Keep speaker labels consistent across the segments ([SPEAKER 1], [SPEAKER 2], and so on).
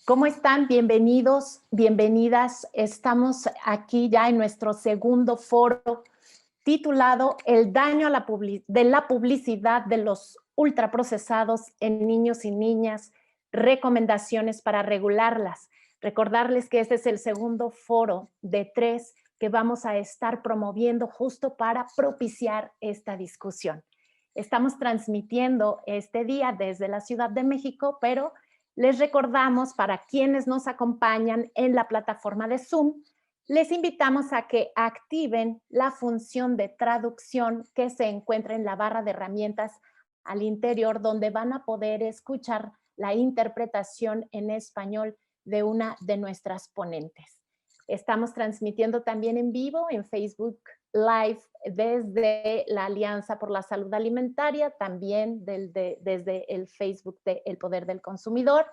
[SPEAKER 1] ¿Cómo están? Bienvenidos, bienvenidas. Estamos aquí ya en nuestro segundo foro titulado El daño a de la publicidad de los ultraprocesados en niños y niñas, recomendaciones para regularlas. Recordarles que este es el segundo foro de 3 que vamos a estar promoviendo justo para propiciar esta discusión. Estamos transmitiendo este día desde la Ciudad de México, pero les recordamos para quienes nos acompañan en la plataforma de Zoom, les invitamos a que activen la función de traducción que se encuentra en la barra de herramientas al interior, donde van a poder escuchar la interpretación en español de una de nuestras ponentes. Estamos transmitiendo también en vivo en Facebook Live desde la Alianza por la Salud Alimentaria, también desde el Facebook de El Poder del Consumidor.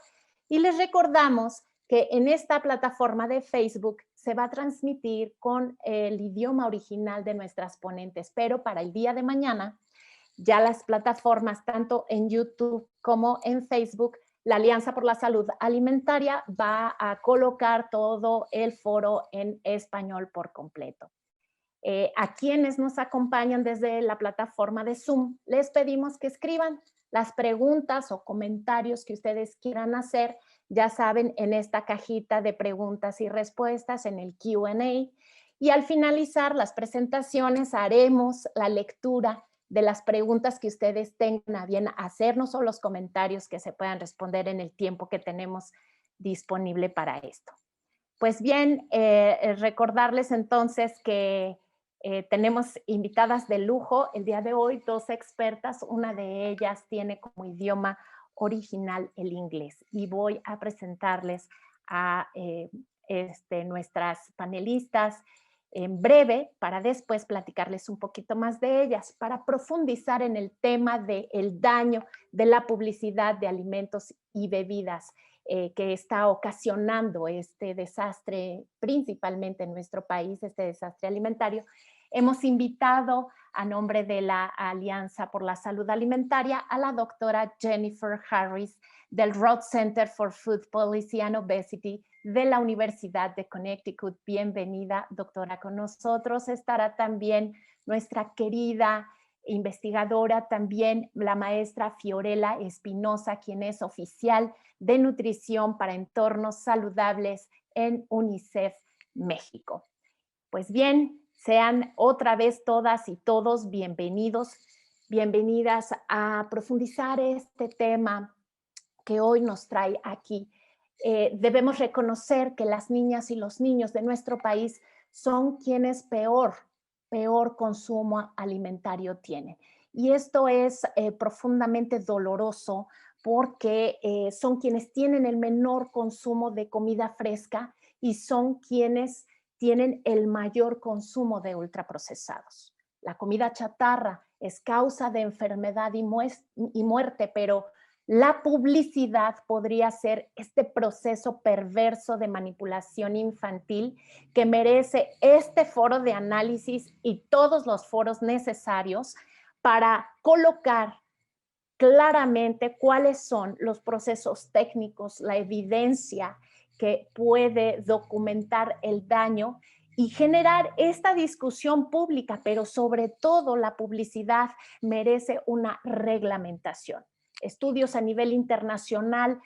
[SPEAKER 1] Y les recordamos que en esta plataforma de Facebook se va a transmitir con el idioma original de nuestras ponentes, pero para el día de mañana ya las plataformas, tanto en YouTube como en Facebook, la Alianza por la Salud Alimentaria va a colocar todo el foro en español por completo. A quienes nos acompañan desde la plataforma de Zoom, les pedimos que escriban las preguntas o comentarios que ustedes quieran hacer, ya saben, en esta cajita de preguntas y respuestas, en el Q&A. Y al finalizar las presentaciones haremos la lectura de las preguntas que ustedes tengan a bien hacernos o los comentarios que se puedan responder en el tiempo que tenemos disponible para esto. Pues bien, recordarles entonces que tenemos invitadas de lujo el día de hoy, 2 expertas. Una de ellas tiene como idioma original el inglés y voy a presentarles a nuestras panelistas en breve para después platicarles un poquito más de ellas, para profundizar en el tema del daño de la publicidad de alimentos y bebidas que está ocasionando este desastre, principalmente en nuestro país, este desastre alimentario. Hemos invitado a nombre de la Alianza por la Salud Alimentaria a la doctora Jennifer Harris del Roth Center for Food Policy and Obesity de la Universidad de Connecticut. Bienvenida, doctora, con nosotros. Estará también nuestra querida investigadora, también la maestra Fiorella Espinosa, quien es oficial de nutrición para entornos saludables en UNICEF México. Pues bien, sean otra vez todas y todos bienvenidos, bienvenidas a profundizar este tema que hoy nos trae aquí. Debemos reconocer que las niñas y los niños de nuestro país son quienes peor consumo alimentario tienen. Y esto es profundamente doloroso porque son quienes tienen el menor consumo de comida fresca y son quienes tienen el mayor consumo de ultraprocesados. La comida chatarra es causa de enfermedad y muerte, pero la publicidad podría ser este proceso perverso de manipulación infantil que merece este foro de análisis y todos los foros necesarios para colocar claramente cuáles son los procesos técnicos, la evidencia que puede documentar el daño y generar esta discusión pública, pero sobre todo la publicidad merece una reglamentación. Estudios a nivel internacional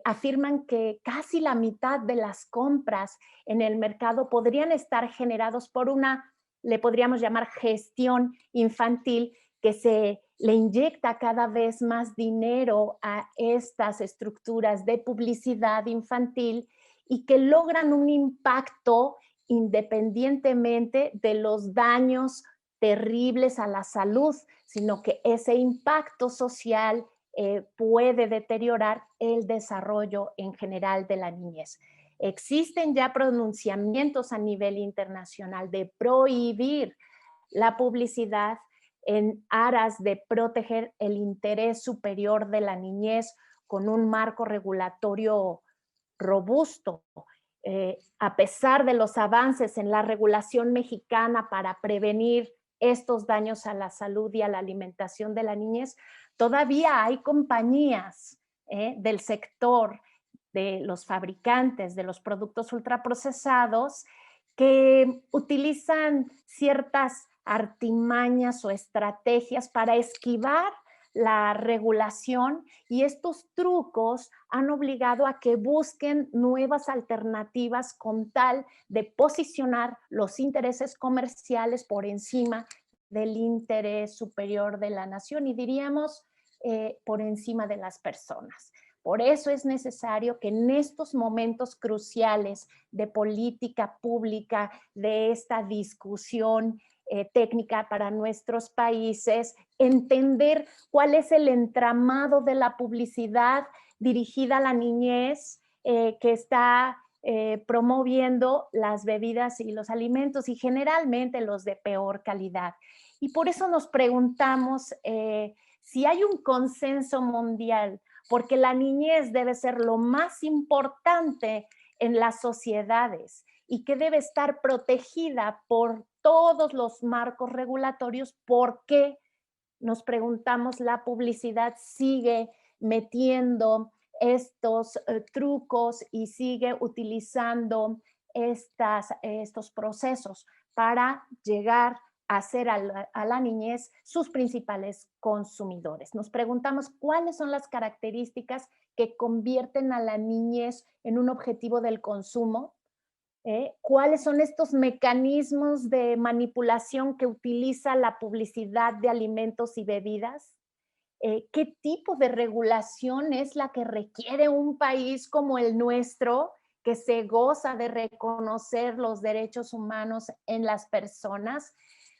[SPEAKER 1] afirman que casi la mitad de las compras en el mercado podrían estar generados por una, le podríamos llamar gestión infantil, que se le inyecta cada vez más dinero a estas estructuras de publicidad infantil y que logran un impacto independientemente de los daños terribles a la salud, sino que ese impacto social puede deteriorar el desarrollo en general de la niñez. Existen ya pronunciamientos a nivel internacional de prohibir la publicidad en aras de proteger el interés superior de la niñez con un marco regulatorio robusto. A pesar de los avances en la regulación mexicana para prevenir estos daños a la salud y a la alimentación de la niñez, todavía hay compañías del sector de los fabricantes de los productos ultraprocesados que utilizan ciertas artimañas o estrategias para esquivar la regulación, y estos trucos han obligado a que busquen nuevas alternativas con tal de posicionar los intereses comerciales por encima del interés superior de la nación y diríamos por encima de las personas. Por eso es necesario que en estos momentos cruciales de política pública, de esta discusión técnica para nuestros países, entender cuál es el entramado de la publicidad dirigida a la niñez que está promoviendo las bebidas y los alimentos y generalmente los de peor calidad. Y por eso nos preguntamos si hay un consenso mundial, porque la niñez debe ser lo más importante en las sociedades y que debe estar protegida por todos los marcos regulatorios. ¿Por qué? Nos preguntamos, la publicidad sigue metiendo estos trucos y sigue utilizando estos procesos para llegar a hacer a la niñez sus principales consumidores. Nos preguntamos cuáles son las características que convierten a la niñez en un objetivo del consumo. ¿Cuáles son estos mecanismos de manipulación que utiliza la publicidad de alimentos y bebidas? ¿Qué tipo de regulación es la que requiere un país como el nuestro, que se goza de reconocer los derechos humanos en las personas?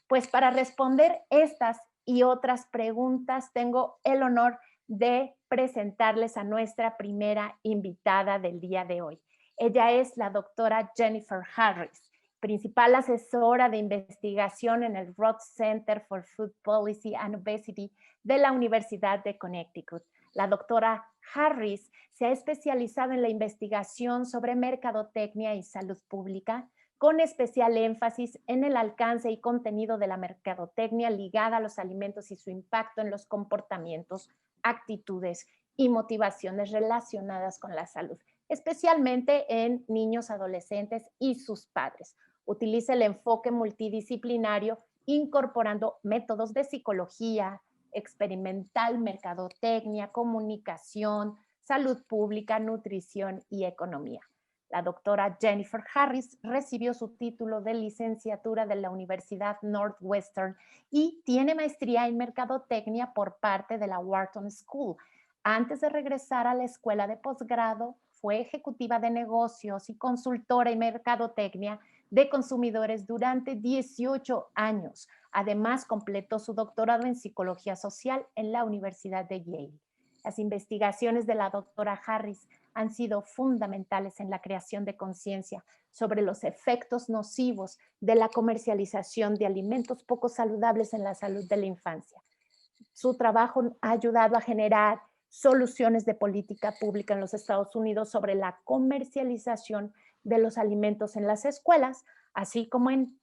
[SPEAKER 1] Pues para responder estas y otras preguntas, tengo el honor de presentarles a nuestra primera invitada del día de hoy. Ella es la doctora Jennifer Harris, principal asesora de investigación en el Roth Center for Food Policy and Obesity de la Universidad de Connecticut. La doctora Harris se ha especializado en la investigación sobre mercadotecnia y salud pública, con especial énfasis en el alcance y contenido de la mercadotecnia ligada a los alimentos y su impacto en los comportamientos, actitudes y motivaciones relacionadas con la salud, especialmente en niños, adolescentes y sus padres. Utiliza el enfoque multidisciplinario incorporando métodos de psicología, experimental, mercadotecnia, comunicación, salud pública, nutrición y economía. La doctora Jennifer Harris recibió su título de licenciatura de la Universidad Northwestern y tiene maestría en mercadotecnia por parte de la Wharton School. Antes de regresar a la escuela de posgrado, fue ejecutiva de negocios y consultora en mercadotecnia de consumidores durante 18 años. Además, completó su doctorado en psicología social en la Universidad de Yale. Las investigaciones de la doctora Harris han sido fundamentales en la creación de conciencia sobre los efectos nocivos de la comercialización de alimentos poco saludables en la salud de la infancia. Su trabajo ha ayudado a generar soluciones de política pública en los Estados Unidos sobre la comercialización de los alimentos en las escuelas, así como en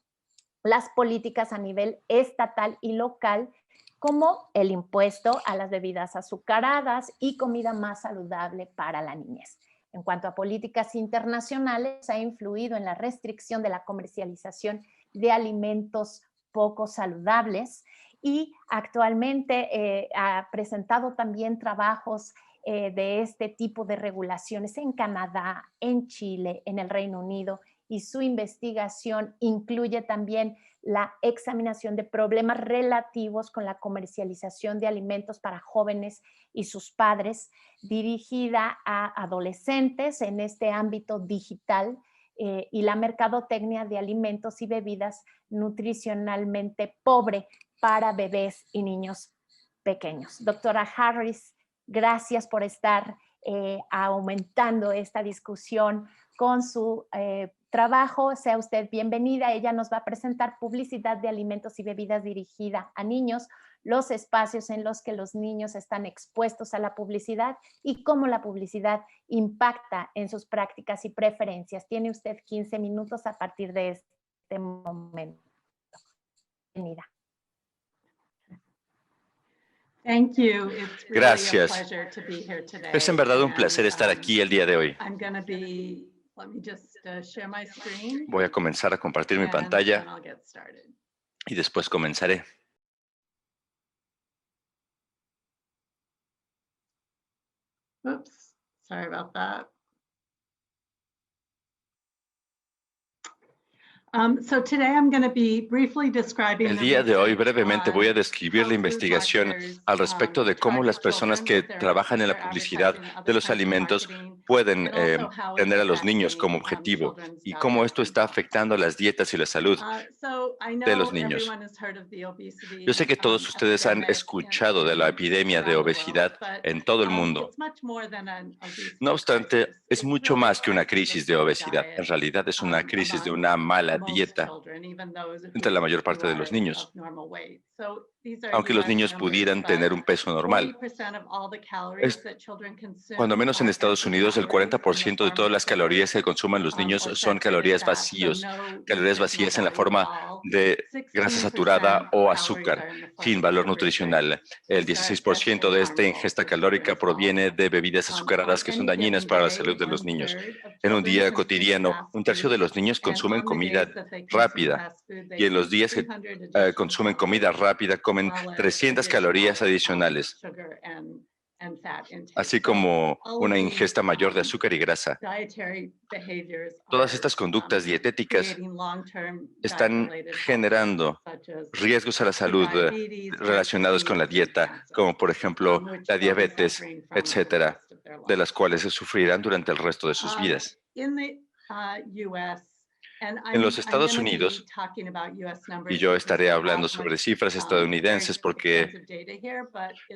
[SPEAKER 1] las políticas a nivel estatal y local, como el impuesto a las bebidas azucaradas y comida más saludable para la niñez. En cuanto a políticas internacionales, ha influido en la restricción de la comercialización de alimentos poco saludables y actualmente ha presentado también trabajos de este tipo de regulaciones en Canadá, en Chile, en el Reino Unido, y su investigación incluye también la examinación de problemas relativos con la comercialización de alimentos para jóvenes y sus padres, dirigida a adolescentes en este ámbito digital, y la mercadotecnia de alimentos y bebidas nutricionalmente pobre para bebés y niños pequeños. Doctora Harris, gracias por estar aumentando esta discusión con su trabajo. Sea usted bienvenida. Ella nos va a presentar publicidad de alimentos y bebidas dirigida a niños, los espacios en los que los niños están expuestos a la publicidad y cómo la publicidad impacta en sus prácticas y preferencias. Tiene usted 15 minutos a partir de este momento. Bienvenida.
[SPEAKER 2] Gracias. Es en verdad un placer estar aquí el día de hoy. Voy a comenzar a compartir mi pantalla y después comenzaré.
[SPEAKER 3] Oops, sorry about that.
[SPEAKER 2] El día de hoy brevemente voy a describir la investigación al respecto de cómo las personas que trabajan en la publicidad de los alimentos pueden tener a los niños como objetivo y cómo esto está afectando las dietas y la salud de los niños. Yo sé que todos ustedes han escuchado de la epidemia de obesidad en todo el mundo. No obstante, es mucho más que una crisis de obesidad. En realidad es una crisis de una mala dieta entre la mayor parte de los niños. Aunque los niños pudieran tener un peso normal. Cuando menos en Estados Unidos, el 40% de todas las calorías que consumen los niños son calorías vacías en la forma de grasa saturada o azúcar, sin valor nutricional. El 16% de esta ingesta calórica proviene de bebidas azucaradas que son dañinas para la salud de los niños. En un día cotidiano, un tercio de los niños consumen comida rápida y en los días que consumen comida rápida comen 300 calorías adicionales, así como una ingesta mayor de azúcar y grasa. Todas estas conductas dietéticas están generando riesgos a la salud relacionados con la dieta, como por ejemplo la diabetes, etcétera, de las cuales se sufrirán durante el resto de sus vidas. En los Estados Unidos, y yo estaré hablando sobre cifras estadounidenses porque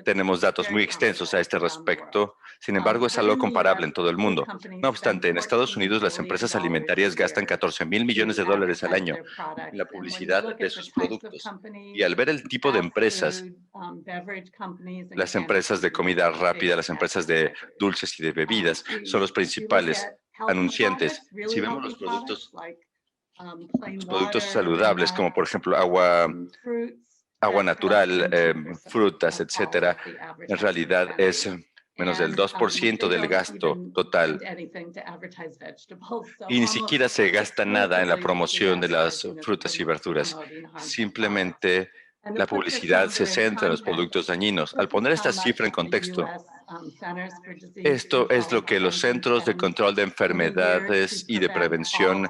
[SPEAKER 2] tenemos datos muy extensos a este respecto, sin embargo es algo comparable en todo el mundo. No obstante, en Estados Unidos las empresas alimentarias gastan $14,000 millones al año en la publicidad de sus productos. Y al ver el tipo de empresas, las empresas de comida rápida, las empresas de dulces y de bebidas, son los principales anunciantes. Si vemos los productos saludables, como por ejemplo agua natural, frutas, etcétera, en realidad es menos del 2% del gasto total. Y ni siquiera se gasta nada en la promoción de las frutas y verduras. Simplemente la publicidad se centra en los productos dañinos. Al poner esta cifra en contexto, esto es lo que los Centros de Control de Enfermedades y de Prevención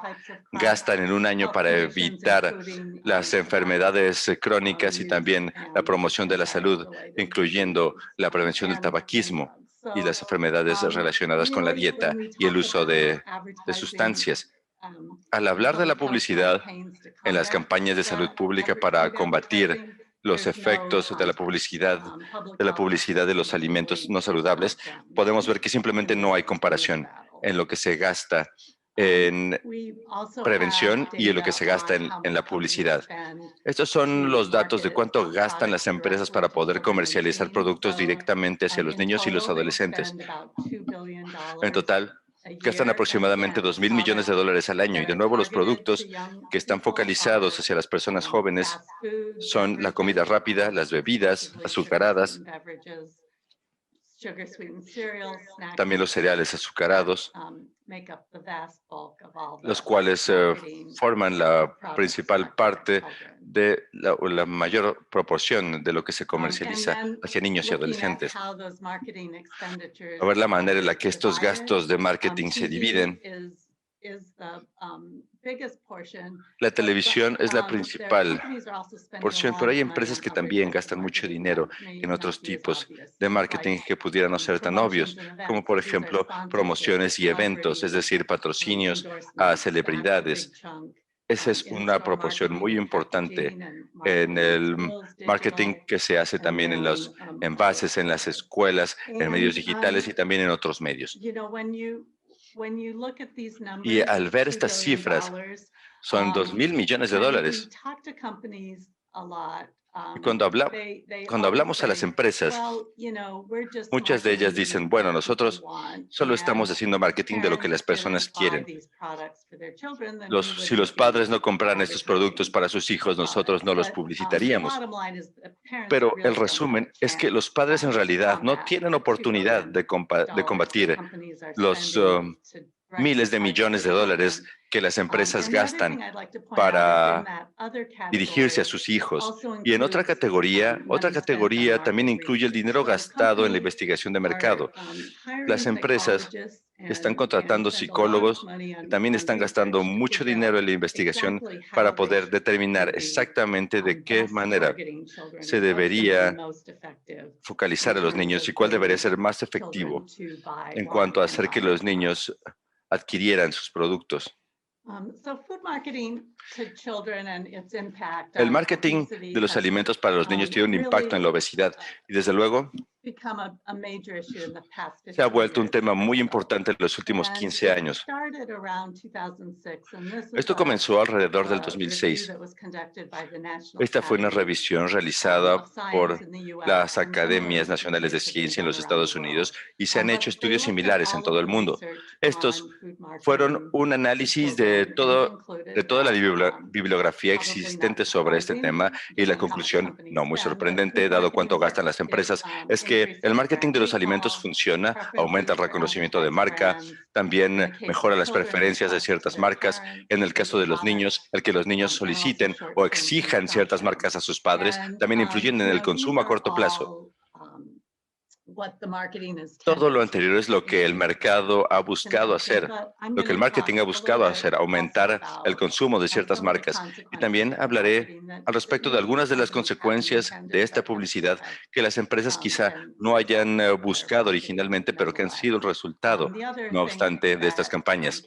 [SPEAKER 2] gastan en un año para evitar las enfermedades crónicas y también la promoción de la salud, incluyendo la prevención del tabaquismo y las enfermedades relacionadas con la dieta y el uso de sustancias. Al hablar de la publicidad en las campañas de salud pública para combatir los efectos de la publicidad de los alimentos no saludables, podemos ver que simplemente no hay comparación en lo que se gasta en prevención y en lo que se gasta en la publicidad. Estos son los datos de cuánto gastan las empresas para poder comercializar productos directamente hacia los niños y los adolescentes. En total, gastan aproximadamente $2,000 millones al año y de nuevo los productos que están focalizados hacia las personas jóvenes son la comida rápida, las bebidas azucaradas, también los cereales azucarados, los cuales forman la principal parte de la mayor proporción de lo que se comercializa hacia niños y adolescentes. A ver la manera en la que estos gastos de marketing se dividen. La televisión es la principal porción, pero hay empresas que también gastan mucho dinero en otros tipos de marketing que pudieran no ser tan obvios, como por ejemplo promociones y eventos, es decir, patrocinios a celebridades. Esa es una proporción muy importante en el marketing que se hace también en los envases, en las escuelas, en medios digitales y también en otros medios. Y al ver estas cifras, son $2,000 millones. Y cuando hablamos a las empresas, muchas de ellas dicen, bueno, nosotros solo estamos haciendo marketing de lo que las personas quieren. Si los padres no compran estos productos para sus hijos, nosotros no los publicitaríamos. Pero el resumen es que los padres en realidad no tienen oportunidad de combatir los miles de millones de dólares que las empresas gastan para dirigirse a sus hijos. Y en otra categoría también incluye el dinero gastado en la investigación de mercado. Las empresas están contratando psicólogos, también están gastando mucho dinero en la investigación para poder determinar exactamente de qué manera se debería focalizar a los niños y cuál debería ser más efectivo en cuanto a hacer que los niños adquirieran sus productos. El marketing de los alimentos para los niños tiene un impacto en la obesidad y desde luego se ha vuelto un tema muy importante en los últimos 15 años. Esto comenzó alrededor del 2006. Esta fue una revisión realizada por las Academias Nacionales de Ciencia en los Estados Unidos y se han hecho estudios similares en todo el mundo. Estos fueron un análisis de toda la bibliografía existente sobre este tema y la conclusión, no muy sorprendente, dado cuánto gastan las empresas, es que el marketing de los alimentos funciona, aumenta el reconocimiento de marca, también mejora las preferencias de ciertas marcas. En el caso de los niños, el que los niños soliciten o exijan ciertas marcas a sus padres, también influyen en el consumo a corto plazo. Todo lo anterior es lo que el mercado ha buscado hacer, lo que el marketing ha buscado hacer, aumentar el consumo de ciertas marcas. Y también hablaré al respecto de algunas de las consecuencias de esta publicidad que las empresas quizá no hayan buscado originalmente, pero que han sido el resultado, no obstante, de estas campañas.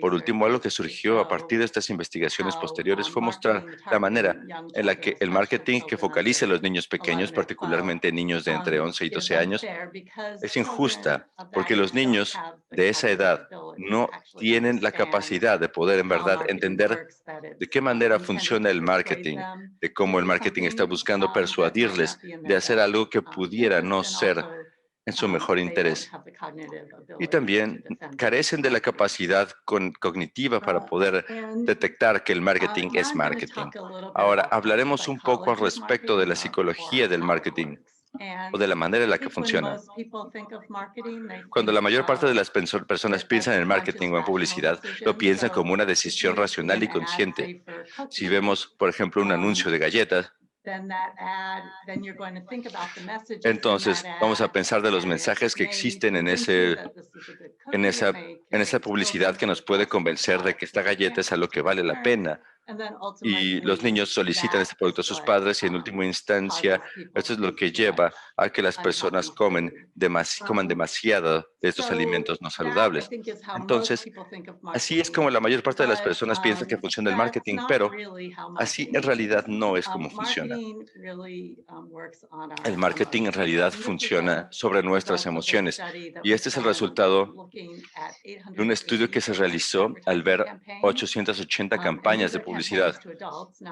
[SPEAKER 2] Por último, algo que surgió a partir de estas investigaciones posteriores fue mostrar la manera en la que el marketing que focaliza a los niños pequeños, particularmente niños de entre 11 y 12 años, es injusta porque los niños de esa edad no tienen la capacidad de poder en verdad entender de qué manera funciona el marketing, de cómo el marketing está buscando persuadirles de hacer algo que pudiera no ser en su mejor interés. Y también carecen de la capacidad cognitiva para poder detectar que el marketing es marketing. Ahora, hablaremos un poco al respecto de la psicología del marketing o de la manera en la que funciona. Cuando la mayor parte de las personas piensan en marketing o en publicidad, lo piensan como una decisión racional y consciente. Si vemos, por ejemplo, un anuncio de galletas, entonces vamos a pensar de los mensajes que existen en esa publicidad que nos puede convencer de que esta galleta es algo que vale la pena. Y los niños solicitan este producto a sus padres y en última instancia esto es lo que lleva a que las personas coman demasiado de estos alimentos no saludables. Entonces, así es como la mayor parte de las personas piensa que funciona el marketing, pero así en realidad no es como funciona. El marketing en realidad funciona sobre nuestras emociones y este es el resultado de un estudio que se realizó al ver 880 campañas de publicidad.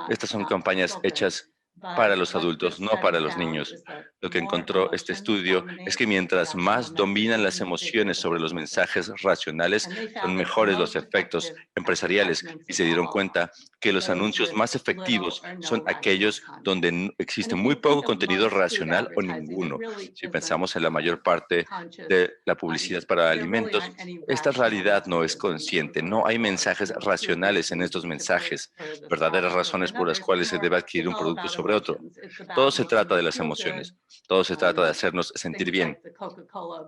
[SPEAKER 2] Estas son campañas hechas para los adultos, no para los niños. Lo que encontró este estudio es que mientras más dominan las emociones sobre los mensajes racionales, son mejores los efectos empresariales y se dieron cuenta que los anuncios más efectivos son aquellos donde existe muy poco contenido racional o ninguno. Si pensamos en la mayor parte de la publicidad para alimentos, esta realidad no es consciente, no hay mensajes racionales en estos mensajes, verdaderas razones por las cuales se debe adquirir un producto sobre otro. Todo se trata de las emociones, todo se trata de hacernos sentir bien.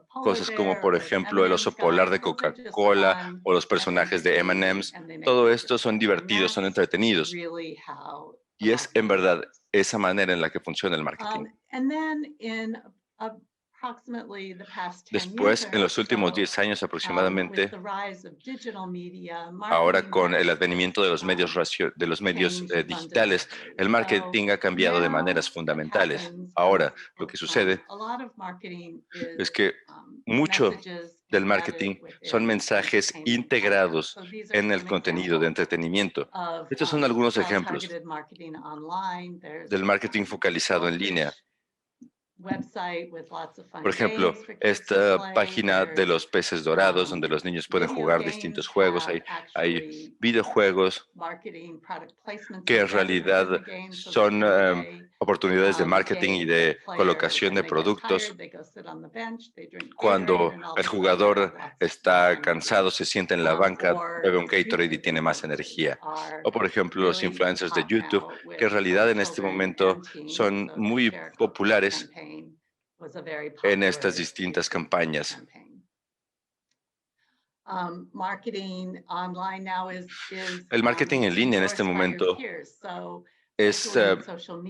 [SPEAKER 2] Cosas como, por ejemplo, el oso polar de Coca-Cola o los personajes de M&M's, todo esto son divertidos, son entretenidos. Y es en verdad esa manera en la que funciona el marketing. Después, en los últimos 10 años aproximadamente, ahora con el advenimiento de los medios digitales, el marketing ha cambiado de maneras fundamentales. Ahora, lo que sucede es que mucho del marketing son mensajes integrados en el contenido de entretenimiento. Estos son algunos ejemplos del marketing focalizado en línea. Por ejemplo, esta página de los peces dorados, donde los niños pueden jugar distintos juegos. Hay videojuegos que en realidad son oportunidades de marketing y de colocación de productos. Cuando el jugador está cansado, se sienta en la banca, bebe un Gatorade y tiene más energía. O, por ejemplo, los influencers de YouTube, que en realidad en este momento son muy populares en estas distintas campañas. El marketing en línea en este momento es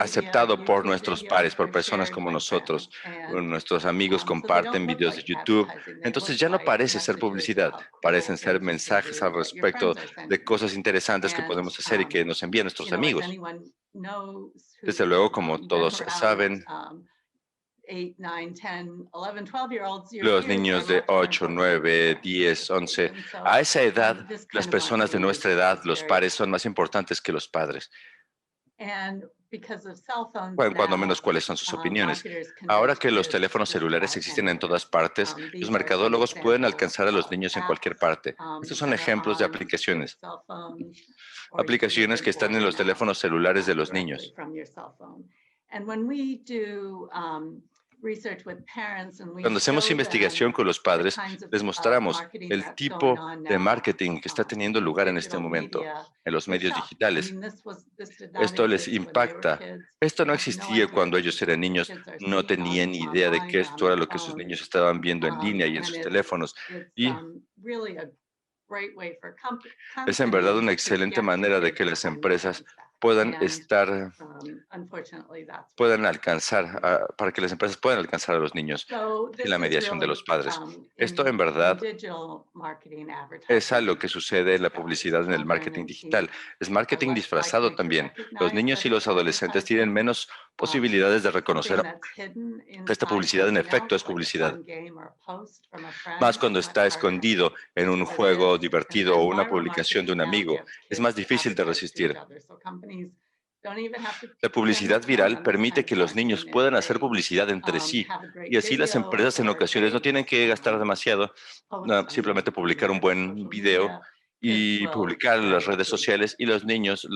[SPEAKER 2] aceptado por nuestros pares, por personas como nosotros. Nuestros amigos comparten videos de YouTube. Entonces ya no parece ser publicidad, parecen ser mensajes al respecto de cosas interesantes que podemos hacer y que nos envían nuestros amigos. Desde luego, como todos saben, los niños de 8, 9, 10, 11, a esa edad, las personas de nuestra edad, los pares, son más importantes que los padres. Bueno, cuando menos cuáles son sus opiniones. Ahora que los teléfonos celulares existen en todas partes, los mercadólogos pueden alcanzar a los niños en cualquier parte. Estos son ejemplos de aplicaciones. Aplicaciones que están en los teléfonos celulares de los niños. Cuando hacemos investigación con los padres, les mostramos el tipo de marketing que está teniendo lugar en este momento en los medios digitales. Esto les impacta. Esto no existía cuando ellos eran niños. No tenían ni idea de que esto era lo que sus niños estaban viendo en línea y en sus teléfonos. Y es en verdad una excelente manera de que las empresas puedan para que las empresas puedan alcanzar a los niños sin la mediación de los padres. Esto en verdad es algo que sucede en la publicidad en el marketing digital. Es marketing disfrazado también. Los niños y los adolescentes tienen menos posibilidades de reconocer que esta publicidad en efecto es publicidad. Más cuando está escondido en un juego divertido o una publicación de un amigo, es más difícil de resistir. La publicidad viral permite que los niños puedan hacer publicidad entre sí y así las empresas en ocasiones no tienen que gastar demasiado, simplemente publicar un buen video y publicar en las redes sociales y los niños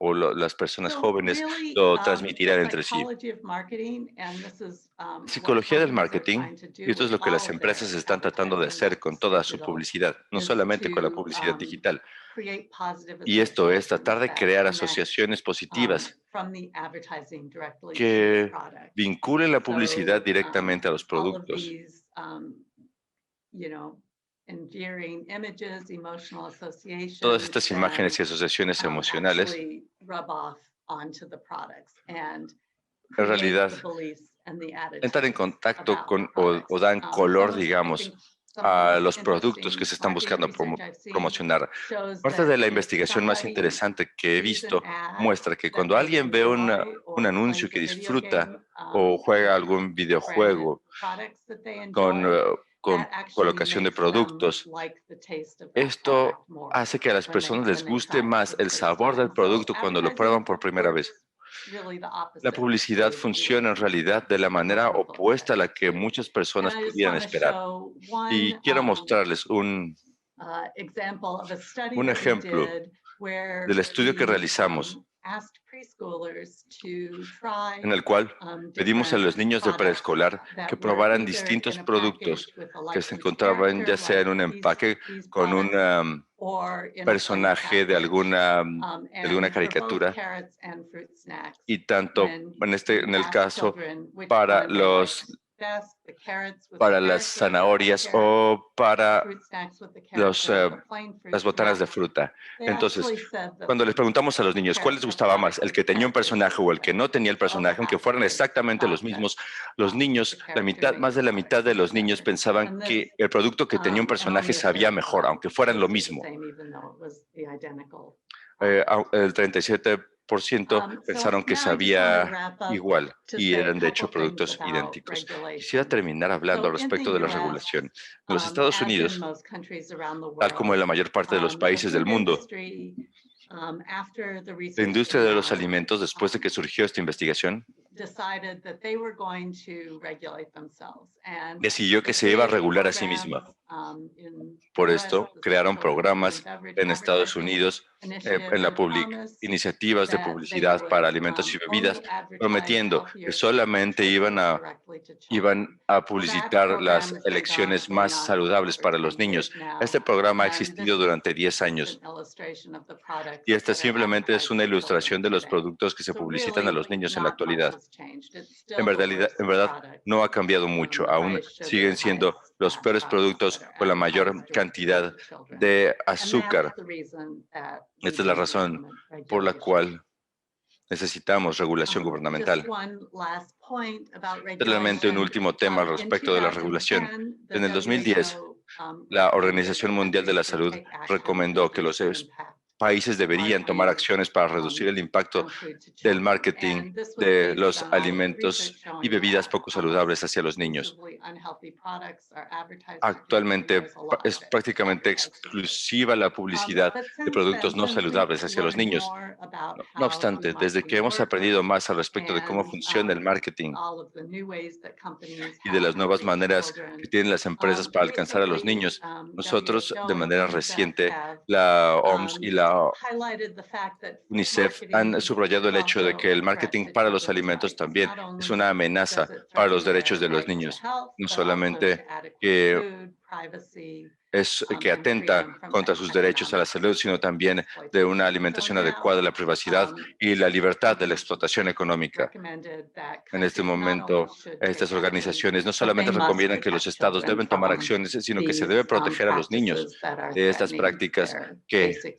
[SPEAKER 2] las personas jóvenes lo transmitirán entre sí. Psicología del marketing, y esto es lo que las empresas están tratando de hacer con toda su publicidad, no solamente con la publicidad digital. Y esto es tratar de crear asociaciones positivas que vinculen la publicidad directamente a los productos. Todas estas imágenes y asociaciones emocionales en realidad entran en contacto con o dan color, digamos, a los productos que se están buscando promocionar. Parte de la investigación más interesante que he visto muestra que cuando alguien ve un anuncio que disfruta o juega algún videojuego con colocación de productos, esto hace que a las personas les guste más el sabor del producto cuando lo prueban por primera vez. La publicidad funciona en realidad de la manera opuesta a la que muchas personas pudieran esperar. Y quiero mostrarles un ejemplo del estudio que realizamos, en el cual pedimos a los niños de preescolar que probaran distintos productos que se encontraban ya sea en un empaque con un personaje de alguna caricatura y tanto en el caso para los para las zanahorias o para las botanas de fruta. Entonces, cuando les preguntamos a los niños cuál les gustaba más, el que tenía un personaje o el que no tenía el personaje, aunque fueran exactamente los mismos, los niños, más de la mitad de los niños pensaban que el producto que tenía un personaje sabía mejor, aunque fueran lo mismo. El 37% pensaron que sabía igual y eran de hecho productos idénticos. Quisiera terminar hablando al respecto de la regulación. En los Estados Unidos, tal como en la mayor parte de los países del mundo, la industria de los alimentos, después de que surgió esta investigación, decidió que se iba a regular a sí misma. Por esto, crearon programas en Estados Unidos, iniciativas de publicidad para alimentos y bebidas, prometiendo que solamente iban a publicitar las elecciones más saludables para los niños. Este programa ha existido durante 10 años y esta simplemente es una ilustración de los productos que se publicitan a los niños en la actualidad. En verdad, no ha cambiado mucho. Aún siguen siendo los peores productos con la mayor cantidad de azúcar. Esta es la razón por la cual necesitamos regulación gubernamental. Realmente un último tema al respecto de la regulación. En el 2010, la Organización Mundial de la Salud recomendó que los países deberían tomar acciones para reducir el impacto del marketing de los alimentos y bebidas poco saludables hacia los niños. Actualmente es prácticamente exclusiva la publicidad de productos no saludables hacia los niños. No obstante, desde que hemos aprendido más al respecto de cómo funciona el marketing y de las nuevas maneras que tienen las empresas para alcanzar a los niños, nosotros, de manera reciente, la OMS y la UNICEF han subrayado el hecho de que el marketing para los alimentos también es una amenaza para los derechos de los niños, no solamente que atenta contra sus derechos a la salud, sino también de una alimentación adecuada, la privacidad y la libertad de la explotación económica. En este momento, estas organizaciones no solamente recomiendan que los estados deben tomar acciones, sino que se debe proteger a los niños de estas prácticas que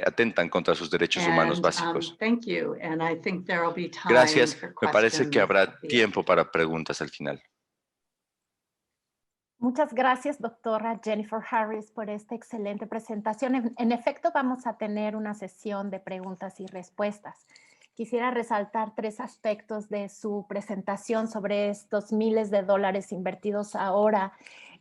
[SPEAKER 2] atentan contra sus derechos humanos básicos. Gracias. Me parece que habrá tiempo para preguntas al final.
[SPEAKER 1] Muchas gracias, doctora Jennifer Harris, por esta excelente presentación. En efecto, vamos a tener una sesión de preguntas y respuestas. Quisiera resaltar 3 aspectos de su presentación sobre estos miles de dólares invertidos ahora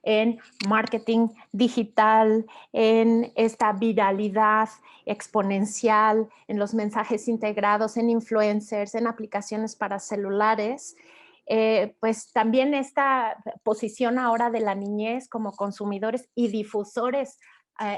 [SPEAKER 1] en marketing digital, en esta viralidad exponencial, en los mensajes integrados, en influencers, en aplicaciones para celulares. Pues también esta posición ahora de la niñez como consumidores y difusores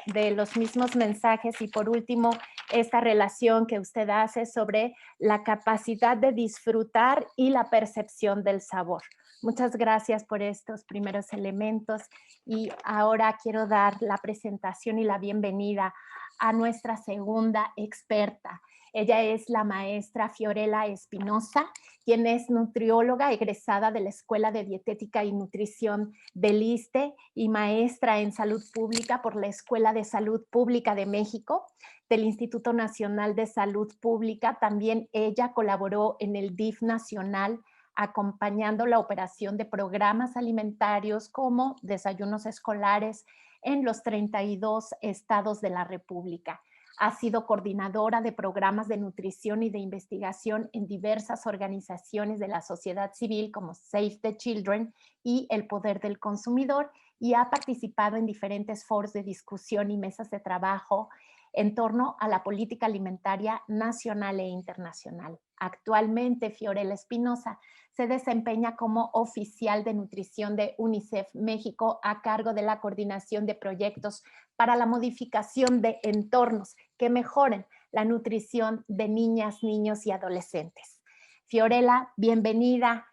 [SPEAKER 1] de los mismos mensajes, y por último esta relación que usted hace sobre la capacidad de disfrutar y la percepción del sabor. Muchas gracias por estos primeros elementos, y ahora quiero dar la presentación y la bienvenida a nuestra segunda experta. Ella es la maestra Fiorella Espinosa, quien es nutrióloga egresada de la Escuela de Dietética y Nutrición del ISSSTE y maestra en Salud Pública por la Escuela de Salud Pública de México, del Instituto Nacional de Salud Pública. También ella colaboró en el DIF nacional, acompañando la operación de programas alimentarios como desayunos escolares en los 32 estados de la República. Ha sido coordinadora de programas de nutrición y de investigación en diversas organizaciones de la sociedad civil como Save the Children y El Poder del Consumidor, y ha participado en diferentes foros de discusión y mesas de trabajo en torno a la política alimentaria nacional e internacional. Actualmente, Fiorella Espinosa se desempeña como oficial de nutrición de UNICEF México a cargo de la coordinación de proyectos para la modificación de entornos que mejoren la nutrición de niñas, niños y adolescentes. Fiorella, bienvenida.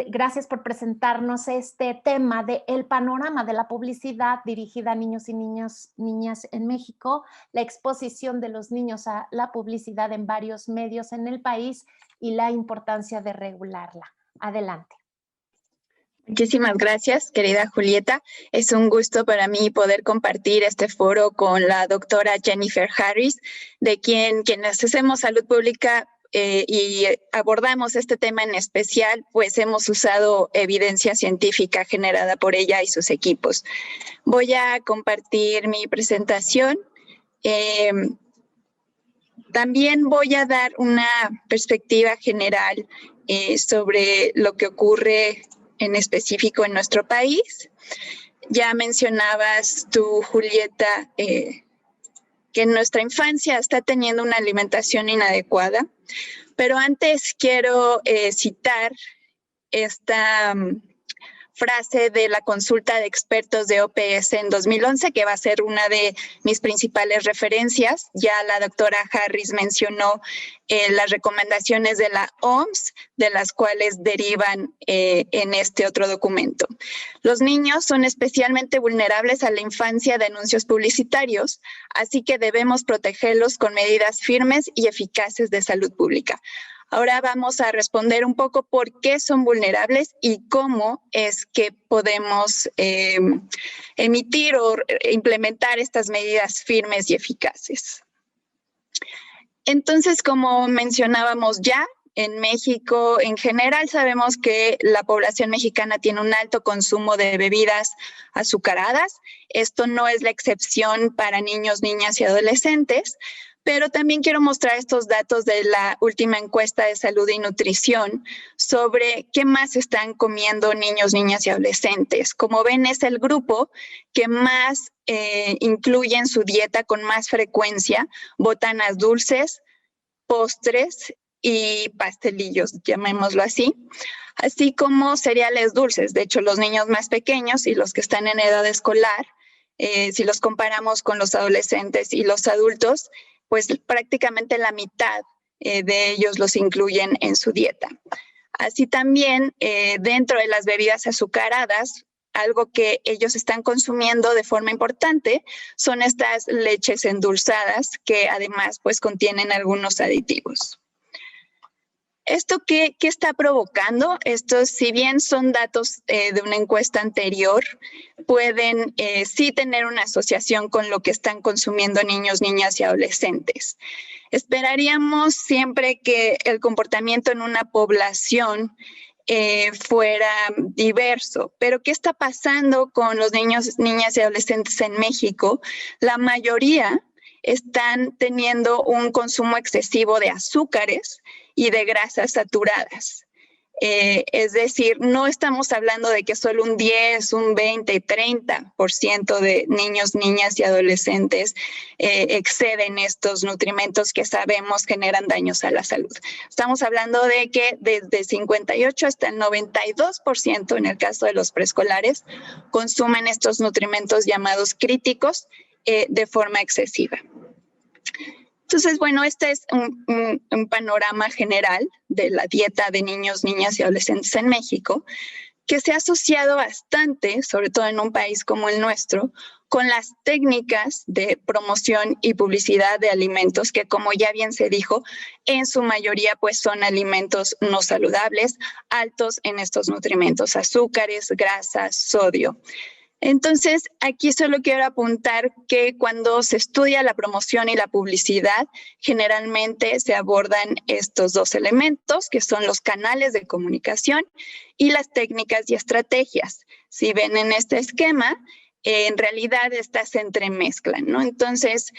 [SPEAKER 1] Gracias por presentarnos este tema de el panorama de la publicidad dirigida a niños y niñas en México, la exposición de los niños a la publicidad en varios medios en el país y la importancia de regularla. Adelante.
[SPEAKER 3] Muchísimas gracias, querida Julieta. Es un gusto para mí poder compartir este foro con la doctora Jennifer Harris, de quienes hacemos salud pública y abordamos este tema en especial, pues hemos usado evidencia científica generada por ella y sus equipos. Voy a compartir mi presentación. También voy a dar una perspectiva general sobre lo que ocurre en específico en nuestro país. Ya mencionabas tú, Julieta, que en nuestra infancia está teniendo una alimentación inadecuada, pero antes quiero citar esta frase de la consulta de expertos de OPS en 2011, que va a ser una de mis principales referencias. Ya la doctora Harris mencionó las recomendaciones de la OMS, de las cuales derivan en este otro documento. Los niños son especialmente vulnerables a la infancia de anuncios publicitarios, así que debemos protegerlos con medidas firmes y eficaces de salud pública. Ahora vamos a responder un poco por qué son vulnerables y cómo es que podemos emitir o implementar estas medidas firmes y eficaces. Entonces, como mencionábamos ya, en México en general sabemos que la población mexicana tiene un alto consumo de bebidas azucaradas. Esto no es la excepción para niños, niñas y adolescentes. Pero también quiero mostrar estos datos de la última encuesta de salud y nutrición sobre qué más están comiendo niños, niñas y adolescentes. Como ven, es el grupo que más incluye en su dieta con más frecuencia botanas dulces, postres y pastelillos, llamémoslo así como cereales dulces. De hecho, los niños más pequeños y los que están en edad escolar, si los comparamos con los adolescentes y los adultos, pues prácticamente la mitad de ellos los incluyen en su dieta. Así también, dentro de las bebidas azucaradas, algo que ellos están consumiendo de forma importante son estas leches endulzadas que además pues contienen algunos aditivos. ¿Esto qué está provocando? Estos, si bien son datos de una encuesta anterior, pueden sí tener una asociación con lo que están consumiendo niños, niñas y adolescentes. Esperaríamos siempre que el comportamiento en una población fuera diverso, pero ¿qué está pasando con los niños, niñas y adolescentes en México? La mayoría están teniendo un consumo excesivo de azúcares y de grasas saturadas. Es decir, no estamos hablando de que solo un 10, un 20, 30% de niños, niñas y adolescentes exceden estos nutrimentos que sabemos generan daños a la salud. Estamos hablando de que desde 58 hasta el 92% en el caso de los preescolares consumen estos nutrimentos llamados críticos de forma excesiva. Entonces, bueno, este es un panorama general de la dieta de niños, niñas y adolescentes en México, que se ha asociado bastante, sobre todo en un país como el nuestro, con las técnicas de promoción y publicidad de alimentos que, como ya bien se dijo, en su mayoría pues son alimentos no saludables, altos en estos nutrimentos, azúcares, grasas, sodio. Entonces, aquí solo quiero apuntar que cuando se estudia la promoción y la publicidad, generalmente se abordan estos dos elementos, que son los canales de comunicación y las técnicas y estrategias. Si ven en este esquema, en realidad estas se entremezclan, ¿no? Entonces,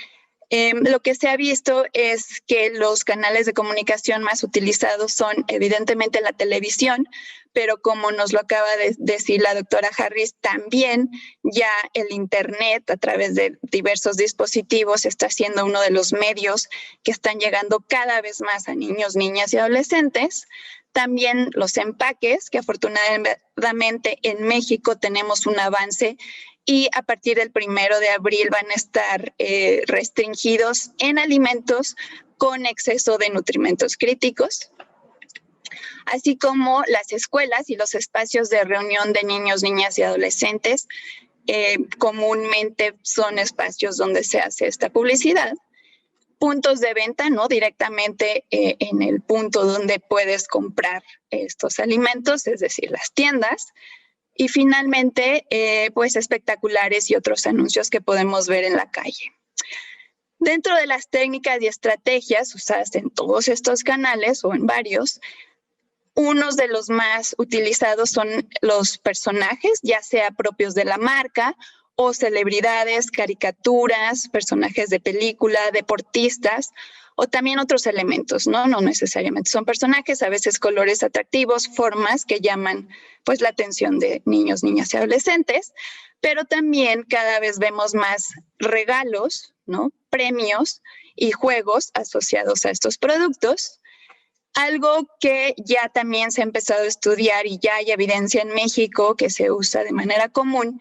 [SPEAKER 3] lo que se ha visto es que los canales de comunicación más utilizados son evidentemente la televisión, pero como nos lo acaba de decir la doctora Harris, también ya el Internet a través de diversos dispositivos está siendo uno de los medios que están llegando cada vez más a niños, niñas y adolescentes. También los empaques, que afortunadamente en México tenemos un avance y a partir del 1 de abril van a estar restringidos en alimentos con exceso de nutrimentos críticos, así como las escuelas y los espacios de reunión de niños, niñas y adolescentes. Comúnmente son espacios donde se hace esta publicidad. Puntos de venta, ¿no? Directamente en el punto donde puedes comprar estos alimentos, es decir, las tiendas. Y finalmente, pues espectaculares y otros anuncios que podemos ver en la calle. Dentro de las técnicas y estrategias usadas en todos estos canales o en varios, unos de los más utilizados son los personajes, ya sea propios de la marca o celebridades, caricaturas, personajes de película, deportistas o también otros elementos, ¿no? No necesariamente son personajes, a veces colores atractivos, formas que llaman pues la atención de niños, niñas y adolescentes, pero también cada vez vemos más regalos, ¿no? Premios y juegos asociados a estos productos. Algo que ya también se ha empezado a estudiar y ya hay evidencia en México que se usa de manera común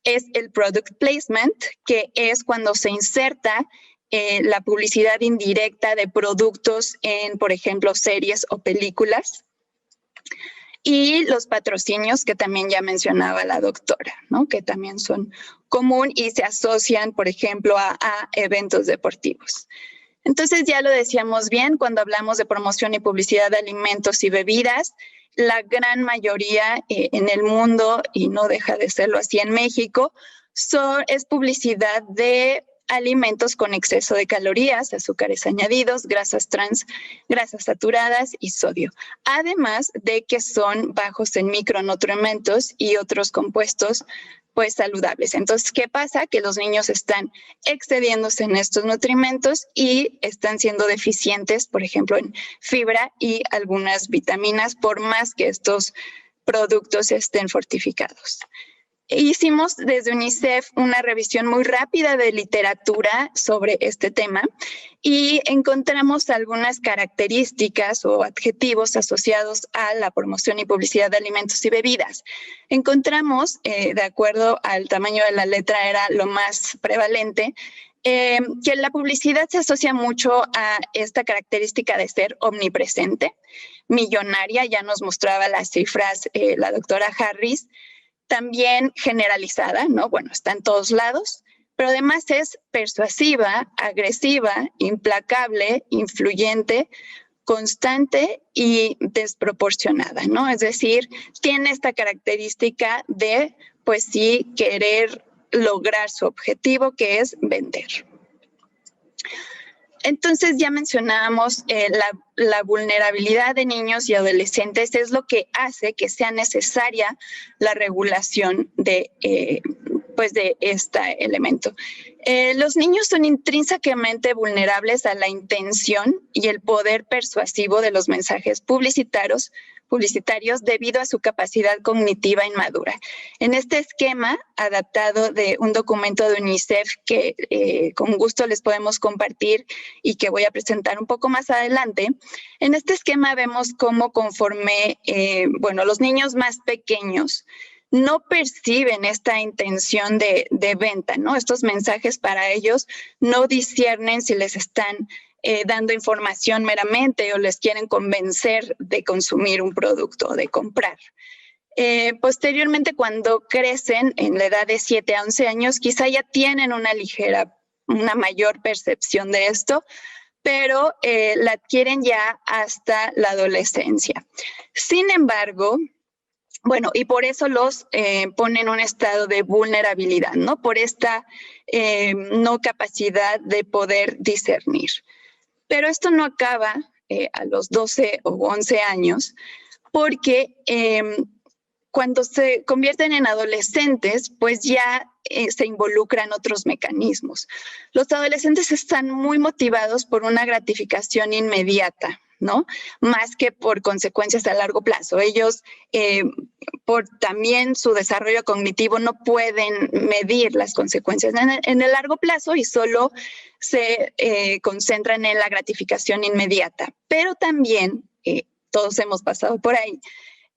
[SPEAKER 3] es el product placement, que es cuando se inserta la publicidad indirecta de productos en, por ejemplo, series o películas. Y los patrocinios que también ya mencionaba la doctora, ¿no? Que también son común y se asocian, por ejemplo, a eventos deportivos. Entonces, ya lo decíamos bien, cuando hablamos de promoción y publicidad de alimentos y bebidas, la gran mayoría en el mundo, y no deja de serlo así en México, es publicidad de alimentos con exceso de calorías, azúcares añadidos, grasas trans, grasas saturadas y sodio. Además de que son bajos en micronutrientes y otros compuestos pues saludables. Entonces, ¿qué pasa? Que los niños están excediéndose en estos nutrimentos y están siendo deficientes, por ejemplo, en fibra y algunas vitaminas, por más que estos productos estén fortificados. Hicimos desde UNICEF una revisión muy rápida de literatura sobre este tema y encontramos algunas características o adjetivos asociados a la promoción y publicidad de alimentos y bebidas. Encontramos, de acuerdo al tamaño de la letra, era lo más prevalente, que la publicidad se asocia mucho a esta característica de ser omnipresente, millonaria, ya nos mostraba las cifras la doctora Harris, también generalizada, ¿no? Bueno, está en todos lados, pero además es persuasiva, agresiva, implacable, influyente, constante y desproporcionada, ¿no? Es decir, tiene esta característica de, pues sí, querer lograr su objetivo, que es vender. Entonces ya mencionábamos la vulnerabilidad de niños y adolescentes es lo que hace que sea necesaria la regulación de este elemento. Los niños son intrínsecamente vulnerables a la intención y el poder persuasivo de los mensajes publicitarios debido a su capacidad cognitiva inmadura. En este esquema, adaptado de un documento de UNICEF que con gusto les podemos compartir y que voy a presentar un poco más adelante, en este esquema vemos cómo conforme, los niños más pequeños no perciben esta intención de venta, ¿no? Estos mensajes para ellos no disciernen si les están dando información meramente o les quieren convencer de consumir un producto, de comprar. Posteriormente, cuando crecen en la edad de 7 a 11 años, quizá ya tienen una mayor percepción de esto, pero la adquieren ya hasta la adolescencia. Sin embargo, y por eso los ponen en un estado de vulnerabilidad, ¿no? Por esta no capacidad de poder discernir. Pero esto no acaba a los 12 o 11 años, porque cuando se convierten en adolescentes, pues ya se involucran otros mecanismos. Los adolescentes están muy motivados por una gratificación inmediata, ¿no? Más que por consecuencias a largo plazo. Ellos, por también su desarrollo cognitivo, no pueden medir las consecuencias en el largo plazo y solo se concentran en la gratificación inmediata. Pero también, todos hemos pasado por ahí,